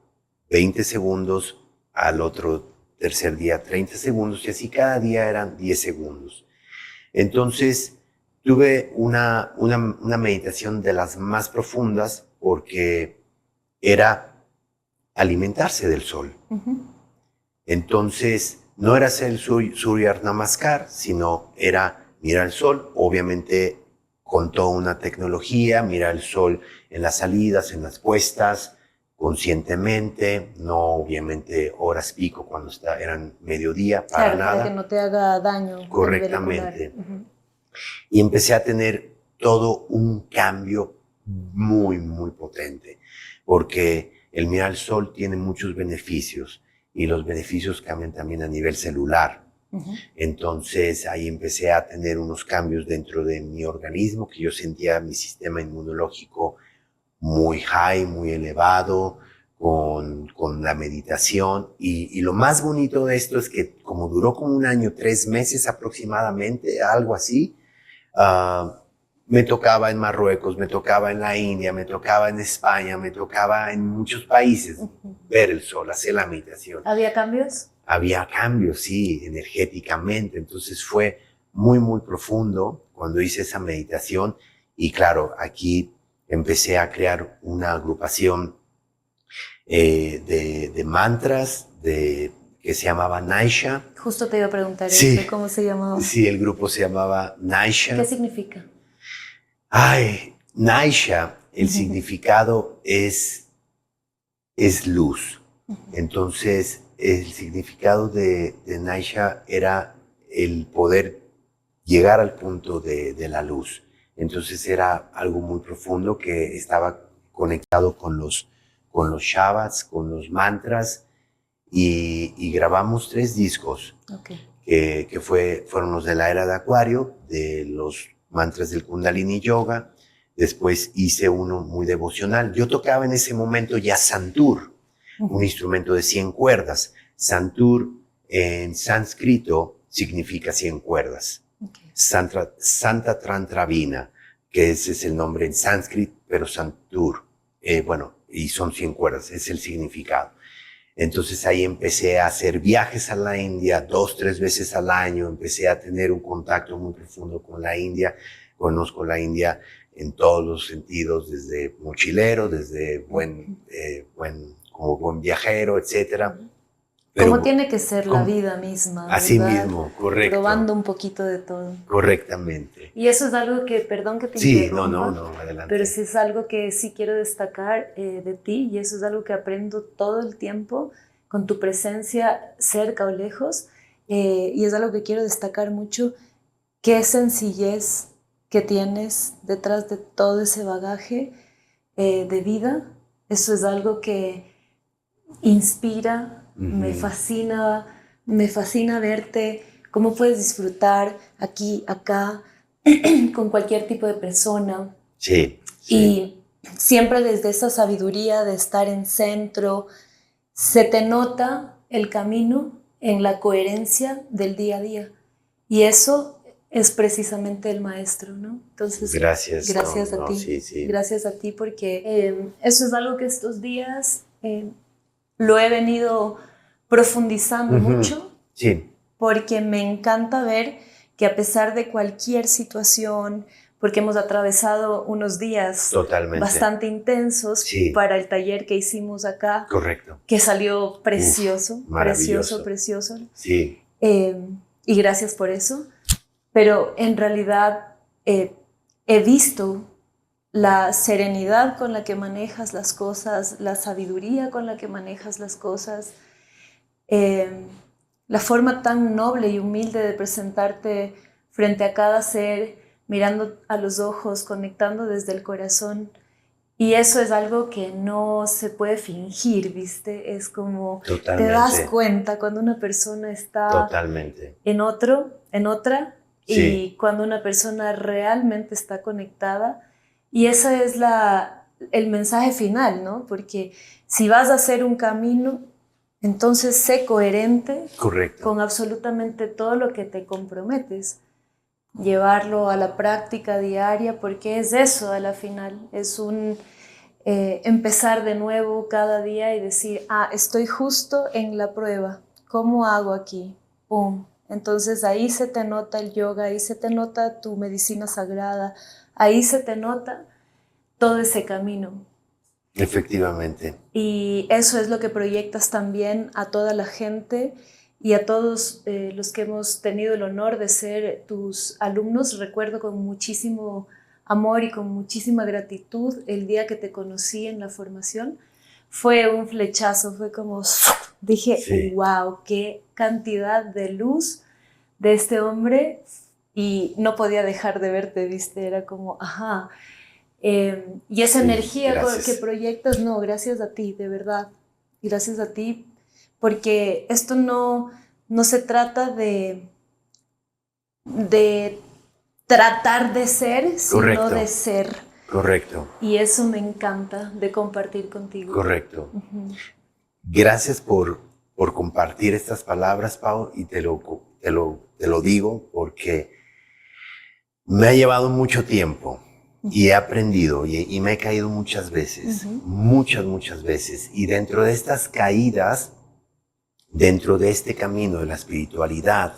20 segundos, al otro tercer día 30 segundos, y así cada día eran 10 segundos. Entonces tuve una meditación de las más profundas porque era alimentarse del sol. Entonces no era hacer el Surya Namaskar, sino era mirar el sol, obviamente con toda una tecnología, mirar el sol en las salidas, en las puestas, conscientemente, no obviamente horas pico cuando eran mediodía, para nada. Para que no te haga daño. Correctamente. Y empecé a tener todo un cambio muy, muy potente, porque el mirar el sol tiene muchos beneficios y los beneficios cambian también a nivel celular. Entonces ahí empecé a tener unos cambios dentro de mi organismo, que yo sentía mi sistema inmunológico muy high, muy elevado, con la meditación. Y lo más bonito de esto es que como duró como un año, 3 meses aproximadamente, algo así, me tocaba en Marruecos, me tocaba en la India, me tocaba en España, me tocaba en muchos países ver el sol, hacer la meditación. ¿Había cambios? Había cambios, sí, energéticamente. Entonces fue muy, muy profundo cuando hice esa meditación. Y claro, aquí empecé a crear una agrupación de mantras que se llamaba Naisha. Justo te iba a preguntar sí, eso, ¿cómo se llamaba? Sí, el grupo se llamaba Naisha. ¿Qué significa? Ay, Naisha, el significado es luz. Entonces, el significado de Naisha era el poder llegar al punto de la luz. Entonces era algo muy profundo que estaba conectado con los shabats, con los mantras, y grabamos 3 discos que fueron los de la era de Acuario, de los mantras del Kundalini Yoga. Después hice uno muy devocional. Yo tocaba en ese momento ya santur, un instrumento de 100 cuerdas. Santur en sánscrito significa 100 cuerdas. Santa Trantravina, que ese es el nombre en sánscrito, pero santur, y son 100 cuerdas, es el significado. Entonces ahí empecé a hacer viajes a la India 2, 3 veces al año, empecé a tener un contacto muy profundo con la India. Conozco la India en todos los sentidos, desde mochilero, desde como buen viajero, etcétera. Como tiene que ser la vida misma, así ¿verdad? mismo, correcto. Probando un poquito de todo. Correctamente. Y eso es algo que, perdón que te interrumpa, no, adelante. Pero sí es algo que sí quiero destacar de ti, y eso es algo que aprendo todo el tiempo con tu presencia cerca o lejos, y es algo que quiero destacar mucho, qué sencillez que tienes detrás de todo ese bagaje de vida. Eso es algo que inspira. Me fascina verte, cómo puedes disfrutar aquí, acá, con cualquier tipo de persona. Sí. Y siempre desde esa sabiduría de estar en centro, se te nota el camino en la coherencia del día a día. Y eso es precisamente el maestro, ¿no? Entonces, gracias a ti. Sí, sí. Gracias a ti porque eso es algo que estos días lo he venido profundizando mucho. Sí. Porque me encanta ver que a pesar de cualquier situación, porque hemos atravesado unos días bastante intensos para el taller que hicimos acá. Correcto. Que salió precioso, maravilloso. precioso. Sí. Y gracias por eso. Pero en realidad he visto la serenidad con la que manejas las cosas, la sabiduría con la que manejas las cosas, la forma tan noble y humilde de presentarte frente a cada ser, mirando a los ojos, conectando desde el corazón. Y eso es algo que no se puede fingir, ¿viste? Es como te das cuenta cuando una persona está en otra, y cuando una persona realmente está conectada. Y ese es el mensaje final, ¿no? Porque si vas a hacer un camino, entonces sé coherente con absolutamente todo lo que te comprometes. Llevarlo a la práctica diaria, porque es eso a la final, es un empezar de nuevo cada día y decir, estoy justo en la prueba, ¿cómo hago aquí? ¡Pum! Entonces ahí se te nota el yoga, ahí se te nota tu medicina sagrada, ahí se te nota todo ese camino. Efectivamente. Y eso es lo que proyectas también a toda la gente y a todos los que hemos tenido el honor de ser tus alumnos. Recuerdo con muchísimo amor y con muchísima gratitud el día que te conocí en la formación. Fue un flechazo, fue como, dije, wow, qué cantidad de luz de este hombre, y no podía dejar de verte, ¿viste? Era como, ajá. Y esa energía que proyectas, no, gracias a ti, de verdad. Gracias a ti, porque esto no se trata de tratar de ser, sino de ser. Correcto. Y eso me encanta de compartir contigo. Correcto. Gracias por compartir estas palabras, Pau, y te lo digo porque me ha llevado mucho tiempo. Y he aprendido y me he caído muchas veces, muchas veces. Y dentro de estas caídas, dentro de este camino de la espiritualidad,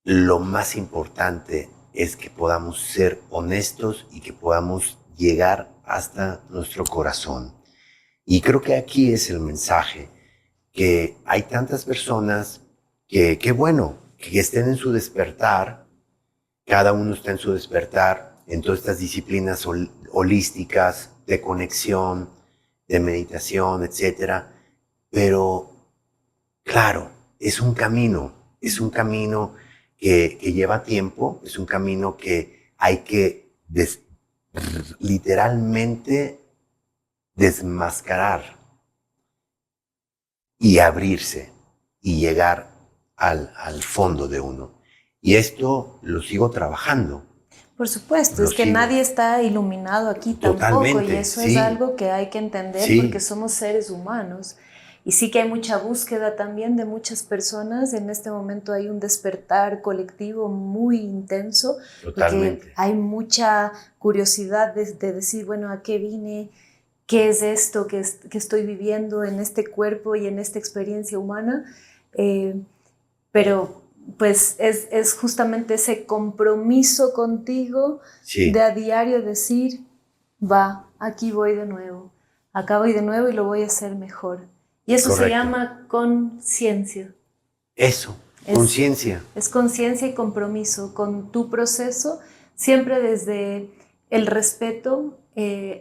lo más importante es que podamos ser honestos y que podamos llegar hasta nuestro corazón. Y creo que aquí es el mensaje, que hay tantas personas que estén en su despertar, cada uno está en su despertar, en todas estas disciplinas holísticas, de conexión, de meditación, etc. Pero, claro, es un camino que lleva tiempo, es un camino que hay que literalmente desmascarar y abrirse y llegar al fondo de uno. Y esto lo sigo trabajando. Por supuesto, es que nadie está iluminado aquí tampoco, y eso es algo que hay que entender porque somos seres humanos. Y sí que hay mucha búsqueda también de muchas personas. En este momento hay un despertar colectivo muy intenso. Porque hay mucha curiosidad de decir, bueno, ¿a qué vine? ¿Qué es esto que estoy viviendo en este cuerpo y en esta experiencia humana? Pero pues es justamente ese compromiso contigo de a diario decir, aquí voy de nuevo, acá voy de nuevo y lo voy a hacer mejor. Y eso se llama conciencia. Eso, conciencia. Es conciencia y compromiso con tu proceso, siempre desde el respeto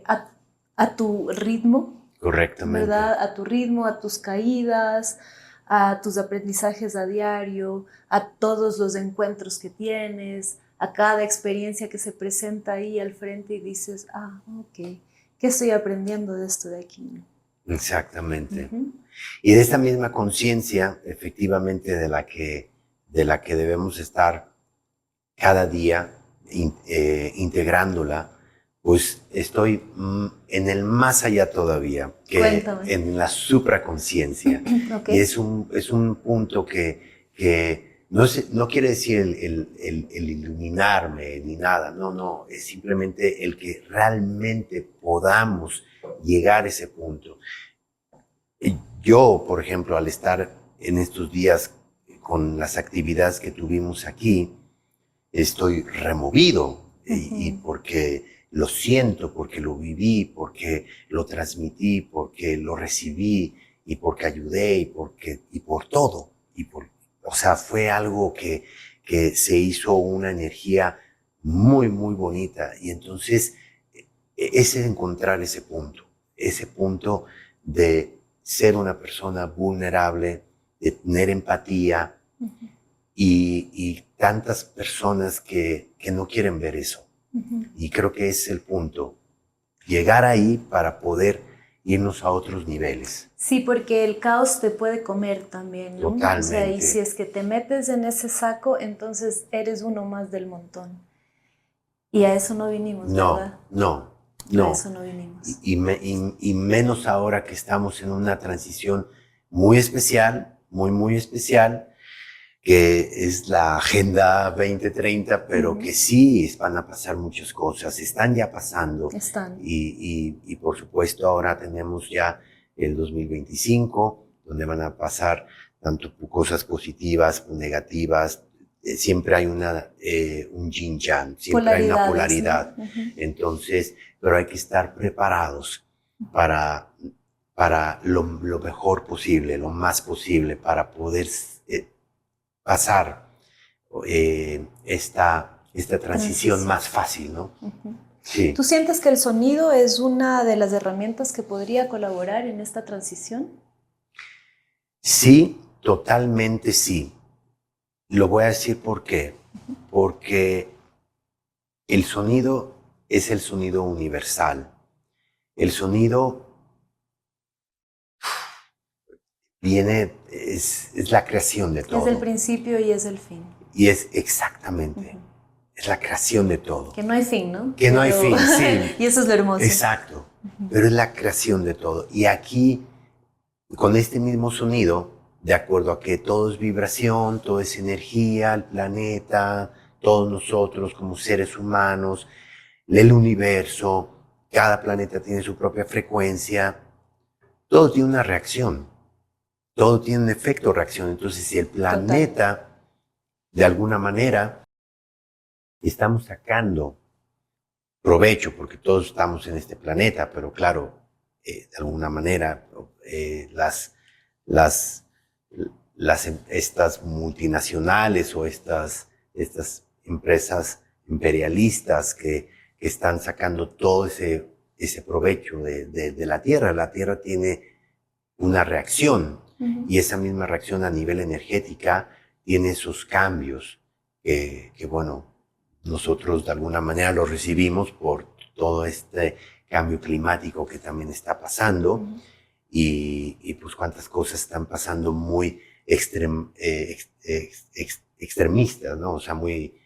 a tu ritmo. Correctamente. ¿Verdad? A tu ritmo, a tus caídas, a tus aprendizajes a diario, a todos los encuentros que tienes, a cada experiencia que se presenta ahí al frente y dices, ok, ¿qué estoy aprendiendo de esto de aquí? Exactamente. Y de esta misma conciencia, efectivamente, de la que debemos estar cada día integrándola, Pues estoy en el más allá todavía, que Cuéntame. en la supraconciencia. Ok. Y es un punto que no quiere decir el iluminarme ni nada, no, es simplemente el que realmente podamos llegar a ese punto. Y yo, por ejemplo, al estar en estos días con las actividades que tuvimos aquí, estoy removido y porque lo siento, porque lo viví, porque lo transmití, porque lo recibí y porque ayudé y por todo. O sea, fue algo que se hizo una energía muy, muy bonita. Y entonces es encontrar ese punto de ser una persona vulnerable, de tener empatía, y tantas personas que no quieren ver eso. Y creo que es el punto, llegar ahí para poder irnos a otros niveles. Sí, porque el caos te puede comer también, ¿no? O sea, y Totalmente. si es que te metes en ese saco, entonces eres uno más del montón. Y a eso no vinimos, ¿verdad? No. A eso no vinimos. Y menos ahora que estamos en una transición muy especial, muy especial, que es la Agenda 2030, pero que sí van a pasar muchas cosas, están ya pasando. Están. Y por supuesto ahora tenemos ya el 2025, donde van a pasar tanto cosas positivas, negativas. Siempre hay un yin-yang, siempre hay una polaridad. ¿No? Entonces, pero hay que estar preparados para lo mejor posible, lo más posible, para poder pasar esta transición más fácil, ¿no? Sí. ¿Tú sientes que el sonido es una de las herramientas que podría colaborar en esta transición? Sí, totalmente sí. Lo voy a decir por qué. Porque el sonido es el sonido universal. El sonido es la creación de todo. Es el principio y es el fin. Y es exactamente, es la creación de todo. Que no hay fin, ¿no? Que no hay fin, sí. Y eso es lo hermoso. Exacto, pero es la creación de todo. Y aquí, con este mismo sonido, de acuerdo a que todo es vibración, todo es energía, el planeta, todos nosotros como seres humanos, el universo, cada planeta tiene su propia frecuencia, todo tiene una reacción, todo tiene un efecto reacción. Entonces, si el planeta, de alguna manera, estamos sacando provecho, porque todos estamos en este planeta, pero claro, de alguna manera, estas multinacionales o estas empresas imperialistas que están sacando todo ese provecho de la Tierra tiene una reacción, y esa misma reacción a nivel energética tiene esos cambios que bueno, nosotros de alguna manera los recibimos por todo este cambio climático que también está pasando, y pues cuántas cosas están pasando muy extremistas, ¿no? O sea, muy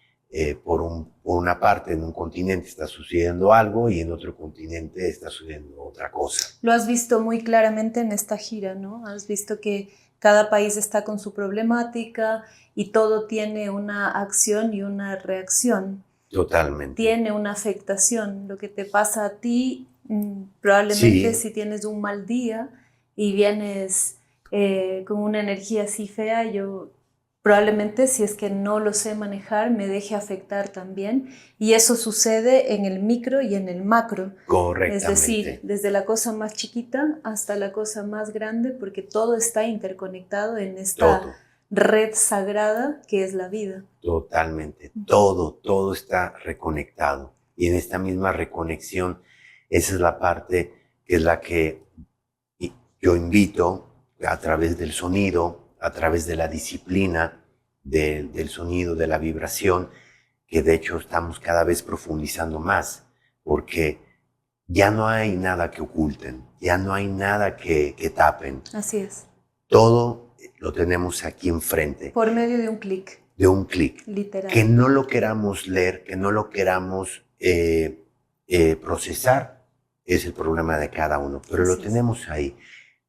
por una parte en un continente está sucediendo algo y en otro continente está sucediendo otra cosa. Lo has visto muy claramente en esta gira, ¿no? Has visto que cada país está con su problemática y todo tiene una acción y una reacción. Totalmente. Tiene una afectación. Lo que te pasa a ti, probablemente si tienes un mal día y vienes con una energía así fea, yo probablemente, si es que no lo sé manejar, me deje afectar también. Y eso sucede en el micro y en el macro. Correctamente. Es decir, desde la cosa más chiquita hasta la cosa más grande, porque todo está interconectado en esta red sagrada que es la vida. Totalmente. Todo está reconectado. Y en esta misma reconexión, esa es la parte que es la que yo invito a través del sonido, a través de la disciplina del sonido, de la vibración, que de hecho estamos cada vez profundizando más, porque ya no hay nada que oculten, ya no hay nada que tapen. Así es. Todo lo tenemos aquí enfrente. Por medio de un clic. De un clic. Literal. Que no lo queramos leer, que no lo queramos procesar es el problema de cada uno, pero lo Así es. tenemos ahí.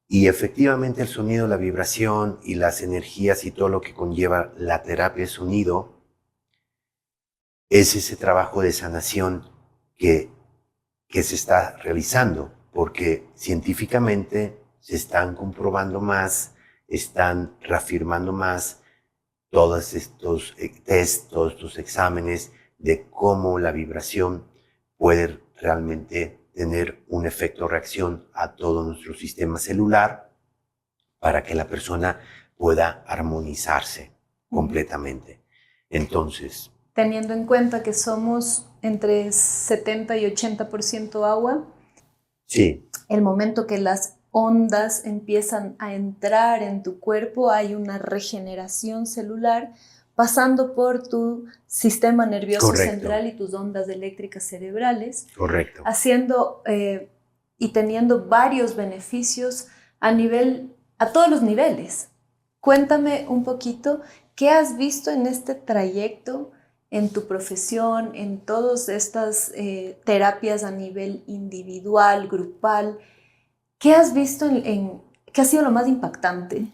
Y efectivamente el sonido, la vibración y las energías y todo lo que conlleva la terapia de sonido es ese trabajo de sanación que se está realizando, porque científicamente se están comprobando más, están reafirmando más todos estos test, todos estos exámenes de cómo la vibración puede realmente tener un efecto reacción a todo nuestro sistema celular para que la persona pueda armonizarse completamente. Entonces, teniendo en cuenta que somos entre 70 y 80% agua, sí, el momento que las ondas empiezan a entrar en tu cuerpo, hay una regeneración celular pasando por tu sistema nervioso correcto, central y tus ondas eléctricas cerebrales, correcto. haciendo y teniendo varios beneficios a todos los niveles. Cuéntame un poquito qué has visto en este trayecto, en tu profesión, en todas estas terapias a nivel individual, grupal. ¿Qué has visto qué ha sido lo más impactante?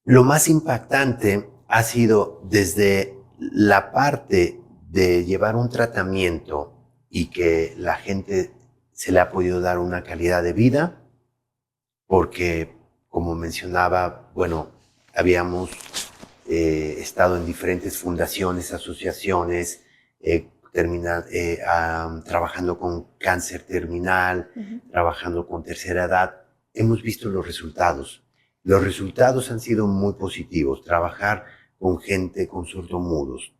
Lo más impactante ha sido desde la parte de llevar un tratamiento y que la gente se le ha podido dar una calidad de vida, porque, como mencionaba, bueno, habíamos estado en diferentes fundaciones, asociaciones, trabajando con cáncer terminal, trabajando con tercera edad. Hemos visto los resultados. Los resultados han sido muy positivos. Trabajar con gente con sordomudos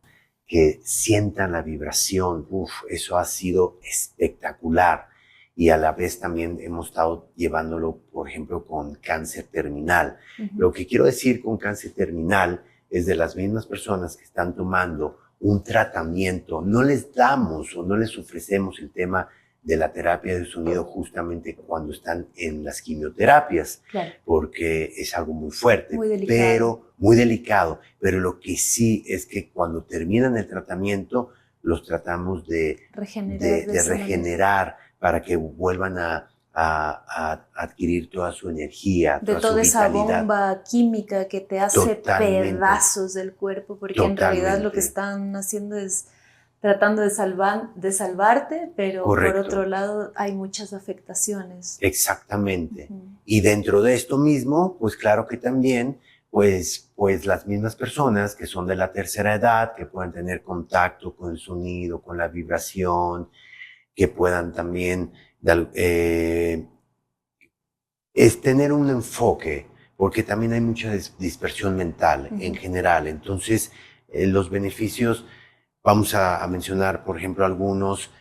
que sientan la vibración, eso ha sido espectacular. Y a la vez también hemos estado llevándolo, por ejemplo, con cáncer terminal. Lo que quiero decir con cáncer terminal es de las mismas personas que están tomando un tratamiento, no les damos o no les ofrecemos el tema de la terapia de sonido justamente cuando están en las quimioterapias, claro, porque es algo muy fuerte, muy delicado. muy delicado, pero lo que sí es que cuando terminan el tratamiento, los tratamos de regenerar para que vuelvan a adquirir toda su energía, de toda su toda esa vitalidad. bomba química que te hace Totalmente. pedazos del cuerpo, porque en realidad lo que están haciendo es tratando de salvarte, pero correcto, por otro lado hay muchas afectaciones. Exactamente. Y dentro de esto mismo, pues claro que también, pues las mismas personas que son de la tercera edad, que puedan tener contacto con el sonido, con la vibración, que puedan también es tener un enfoque, porque también hay mucha dispersión mental en general. Entonces, los beneficios, vamos a mencionar, por ejemplo, algunos.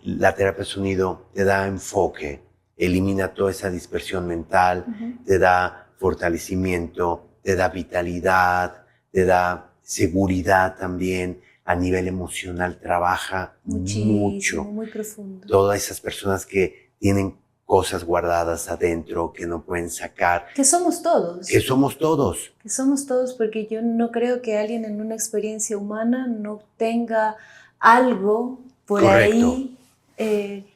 La terapia de sonido te da enfoque, elimina toda esa dispersión mental, te da fortalecimiento, te da vitalidad, te da seguridad también. A nivel emocional trabaja mucho. Muy profundo. Todas esas personas que tienen cosas guardadas adentro que no pueden sacar. Que somos todos. Que somos todos. Que somos todos, porque yo no creo que alguien en una experiencia humana no tenga algo por correcto, ahí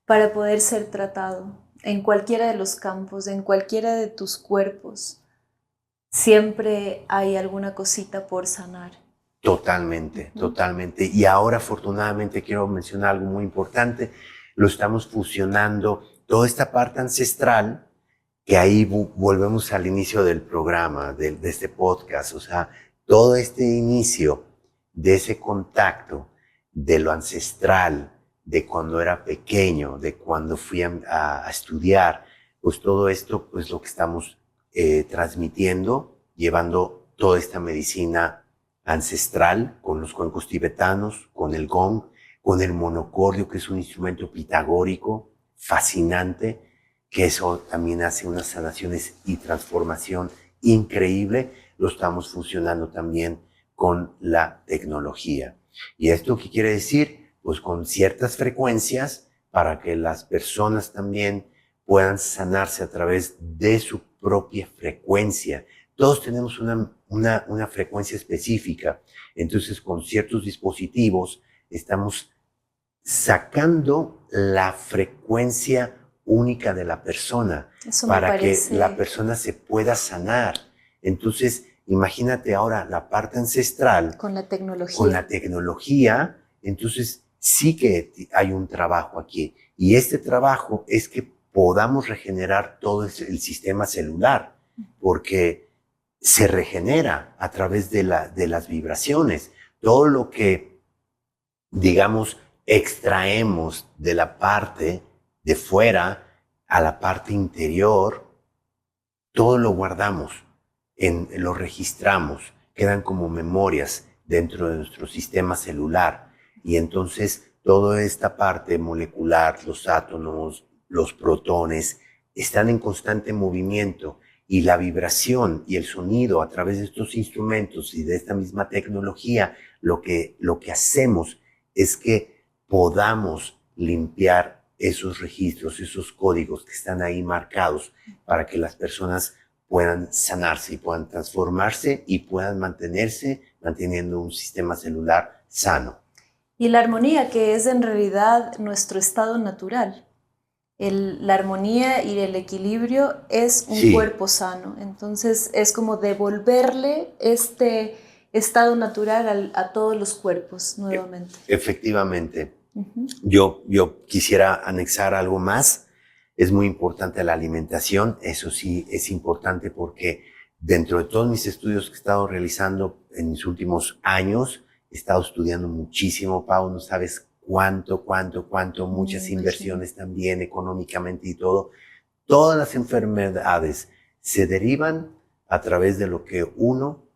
para poder ser tratado en cualquiera de los campos, en cualquiera de tus cuerpos. Siempre hay alguna cosita por sanar. Totalmente, totalmente. Y ahora, afortunadamente, quiero mencionar algo muy importante. Lo estamos fusionando, toda esta parte ancestral, que ahí volvemos al inicio del programa, de este podcast. O sea, todo este inicio de ese contacto, de lo ancestral, de cuando era pequeño, de cuando fui a estudiar, pues todo esto, pues lo que estamos transmitiendo, llevando toda esta medicina ancestral, con los cuencos tibetanos, con el gong, con el monocordio, que es un instrumento pitagórico fascinante, que eso también hace unas sanaciones y transformación increíble. Lo estamos fusionando también con la tecnología. ¿Y esto qué quiere decir? Pues con ciertas frecuencias para que las personas también puedan sanarse a través de su propia frecuencia. Todos tenemos una frecuencia específica. Entonces, con ciertos dispositivos estamos sacando la frecuencia única de la persona para que la persona se pueda sanar. Entonces, imagínate ahora la parte ancestral. Con la tecnología. Con la tecnología, entonces sí que hay un trabajo aquí. Y este trabajo es que podamos regenerar todo el sistema celular, porque se regenera a través de las vibraciones. Todo lo que, digamos, extraemos de la parte de fuera a la parte interior, todo lo guardamos, lo registramos, quedan como memorias dentro de nuestro sistema celular. Y entonces toda esta parte molecular, los átomos, los protones, están en constante movimiento, y la vibración y el sonido a través de estos instrumentos y de esta misma tecnología, lo que hacemos es que podamos limpiar esos registros, esos códigos que están ahí marcados para que las personas puedan sanarse y puedan transformarse y puedan mantenerse manteniendo un sistema celular sano. Y la armonía, que es en realidad nuestro estado natural. La armonía y el equilibrio es un cuerpo sano. Entonces es como devolverle este estado natural a todos los cuerpos nuevamente. Efectivamente. Yo quisiera anexar algo más. Es muy importante la alimentación. Eso sí es importante porque dentro de todos mis estudios que he estado realizando en mis últimos años, he estado estudiando muchísimo, Pau, no sabes cuánto, muchas inversiones también económicamente y todo. Todas las enfermedades se derivan a través de lo que uno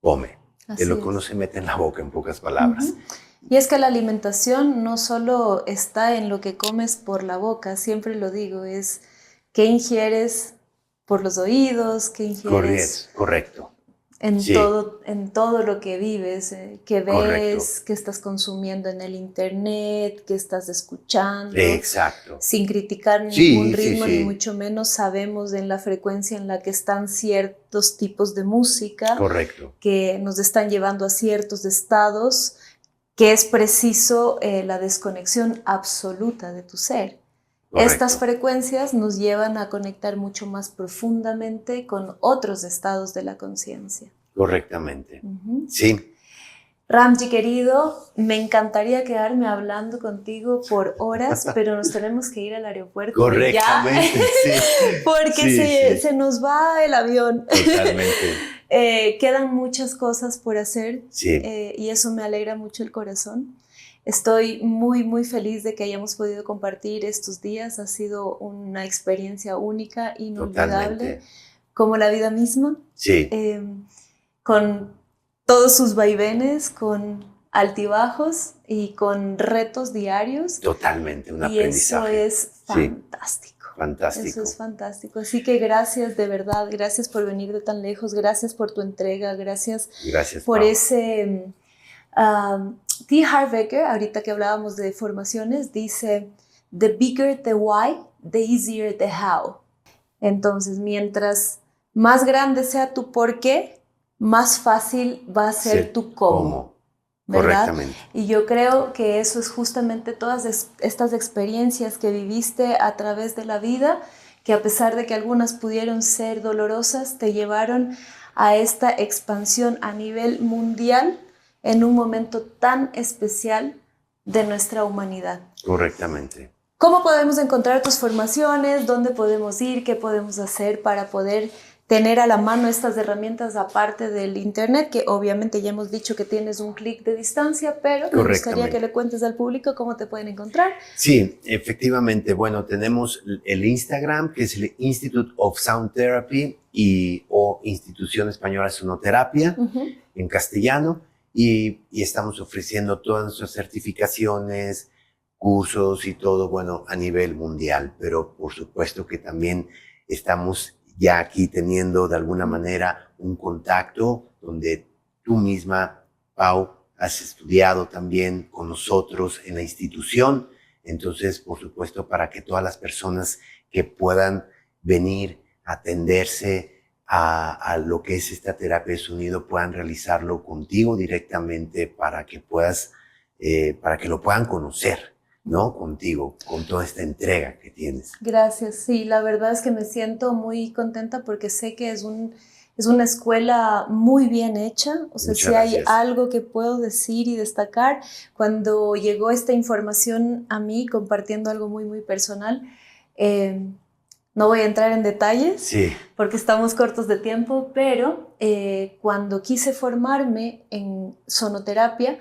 come, de lo que uno se mete en la boca, en pocas palabras. Y es que la alimentación no solo está en lo que comes por la boca, siempre lo digo, es qué ingieres por los oídos, qué ingieres... Correcto. En todo lo que vives, que ves, que estás consumiendo en el internet, que estás escuchando. Exacto. Sin criticar ningún ritmo, ni mucho menos sabemos en la frecuencia en la que están ciertos tipos de música. Correcto. Que nos están llevando a ciertos estados, que es preciso la desconexión absoluta de tu ser. Correcto. Estas frecuencias nos llevan a conectar mucho más profundamente con otros estados de la conciencia. Correctamente. Sí. Ramji, querido, me encantaría quedarme hablando contigo por horas, pero nos tenemos que ir al aeropuerto. Correctamente, ya, sí. Porque se nos va el avión. Totalmente. Quedan muchas cosas por hacer, y eso me alegra mucho el corazón. Estoy muy, muy feliz de que hayamos podido compartir estos días. Ha sido una experiencia única, inolvidable, totalmente. Como la vida misma. Sí. Con todos sus vaivenes, con altibajos y con retos diarios. Totalmente, un aprendizaje. Y eso es fantástico. Fantástico. Eso es fantástico. Así que gracias, de verdad, gracias por venir de tan lejos, gracias por tu entrega, gracias por Pau. ese... T. Harv Eker, ahorita que hablábamos de formaciones, dice, the bigger the why, the easier the how. Entonces, mientras más grande sea tu por qué, más fácil va a ser tu cómo. ¿Verdad? Correctamente. Y yo creo que eso es justamente todas estas experiencias que viviste a través de la vida, que a pesar de que algunas pudieron ser dolorosas, te llevaron a esta expansión a nivel mundial en un momento tan especial de nuestra humanidad. Correctamente. ¿Cómo podemos encontrar tus formaciones? ¿Dónde podemos ir? ¿Qué podemos hacer para poder tener a la mano estas herramientas aparte del internet? Que obviamente ya hemos dicho que tienes un clic de distancia, pero me gustaría que le cuentes al público cómo te pueden encontrar. Sí, efectivamente. Bueno, tenemos el Instagram, que es el Institute of Sound Therapy o Institución Española de Sonoterapia en castellano. Y estamos ofreciendo todas nuestras certificaciones, cursos y todo, bueno, a nivel mundial. Pero por supuesto que también estamos ya aquí teniendo de alguna manera un contacto donde tú misma, Pau, has estudiado también con nosotros en la institución. Entonces, por supuesto, para que todas las personas que puedan venir a atenderse a lo que es esta terapia de sonido puedan realizarlo contigo directamente para que puedas para que lo puedan conocer, ¿no? Contigo, con toda esta entrega que tienes. Gracias, sí, la verdad es que me siento muy contenta porque sé que es una escuela muy bien hecha. O sea, Muchas si hay gracias. algo que puedo decir y destacar, cuando llegó esta información a mí, compartiendo algo muy, muy personal, no voy a entrar en detalles Sí. porque estamos cortos de tiempo, pero cuando quise formarme en sonoterapia,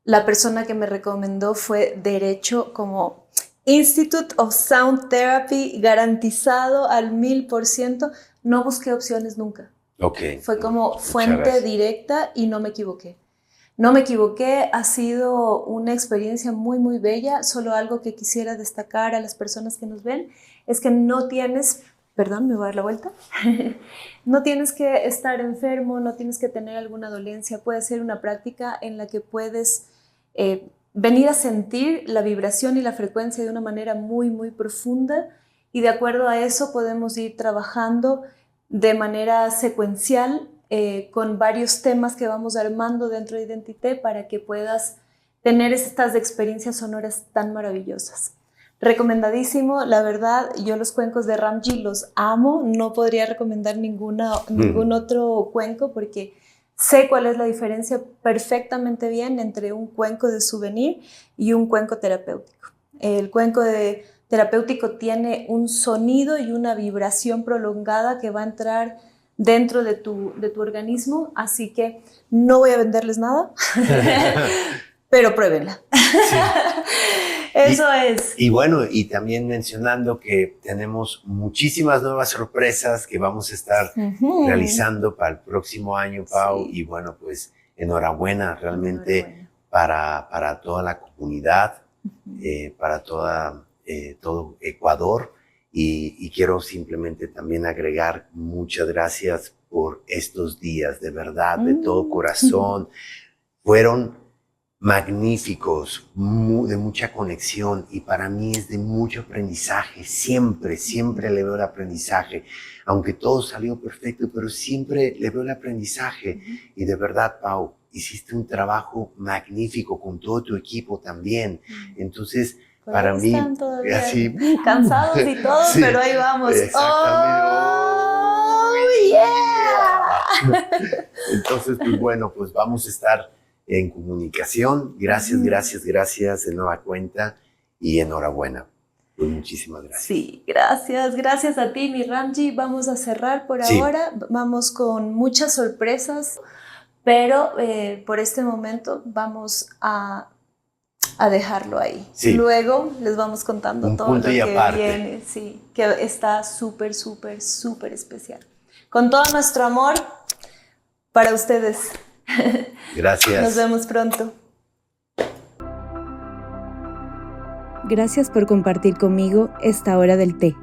la persona que me recomendó fue derecho como Institute of Sound Therapy, garantizado al 1000%. No busqué opciones nunca. Ok. Fue como Muchas fuente gracias. directa y no me equivoqué. No me equivoqué, ha sido una experiencia muy, muy bella. Solo algo que quisiera destacar a las personas que nos ven es que no tienes, perdón, me voy a dar la vuelta, no tienes que estar enfermo, no tienes que tener alguna dolencia. Puede ser una práctica en la que puedes venir a sentir la vibración y la frecuencia de una manera muy, muy profunda, y de acuerdo a eso podemos ir trabajando de manera secuencial con varios temas que vamos armando dentro de Identité para que puedas tener estas experiencias sonoras tan maravillosas. Recomendadísimo, la verdad, yo los cuencos de Ramji los amo, no podría recomendar ningún otro cuenco porque sé cuál es la diferencia perfectamente bien entre un cuenco de souvenir y un cuenco terapéutico. El cuenco terapéutico tiene un sonido y una vibración prolongada que va a entrar dentro de tu organismo, así que no voy a venderles nada, pero pruébenla. Sí. Eso es. Y bueno, y también mencionando que tenemos muchísimas nuevas sorpresas que vamos a estar realizando para el próximo año, Pau. Sí. Y bueno, pues enhorabuena realmente para toda la comunidad, para todo Ecuador. Y quiero simplemente también agregar muchas gracias por estos días, de verdad, de todo corazón. Fueron magníficos, de mucha conexión, y para mí es de mucho aprendizaje. Siempre, siempre le veo el aprendizaje, aunque todo salió perfecto, pero siempre le veo el aprendizaje. Y de verdad, Pau, hiciste un trabajo magnífico con todo tu equipo también. Entonces, pues para mí, están todavía así cansados y todo, sí, pero ahí vamos. Exactamente. ¡Oh, yeah! Entonces, pues bueno, pues vamos a estar en comunicación. Gracias, gracias, gracias de nueva cuenta y enhorabuena. Pues muchísimas gracias. Sí, gracias, gracias a ti, mi Ramji. Vamos a cerrar por ahora. Vamos con muchas sorpresas, pero por este momento vamos a dejarlo ahí. Sí. Luego les vamos contando un todo lo que viene, sí, que está súper, súper, súper especial. Con todo nuestro amor para ustedes. Gracias. Nos vemos pronto. Gracias por compartir conmigo esta hora del té.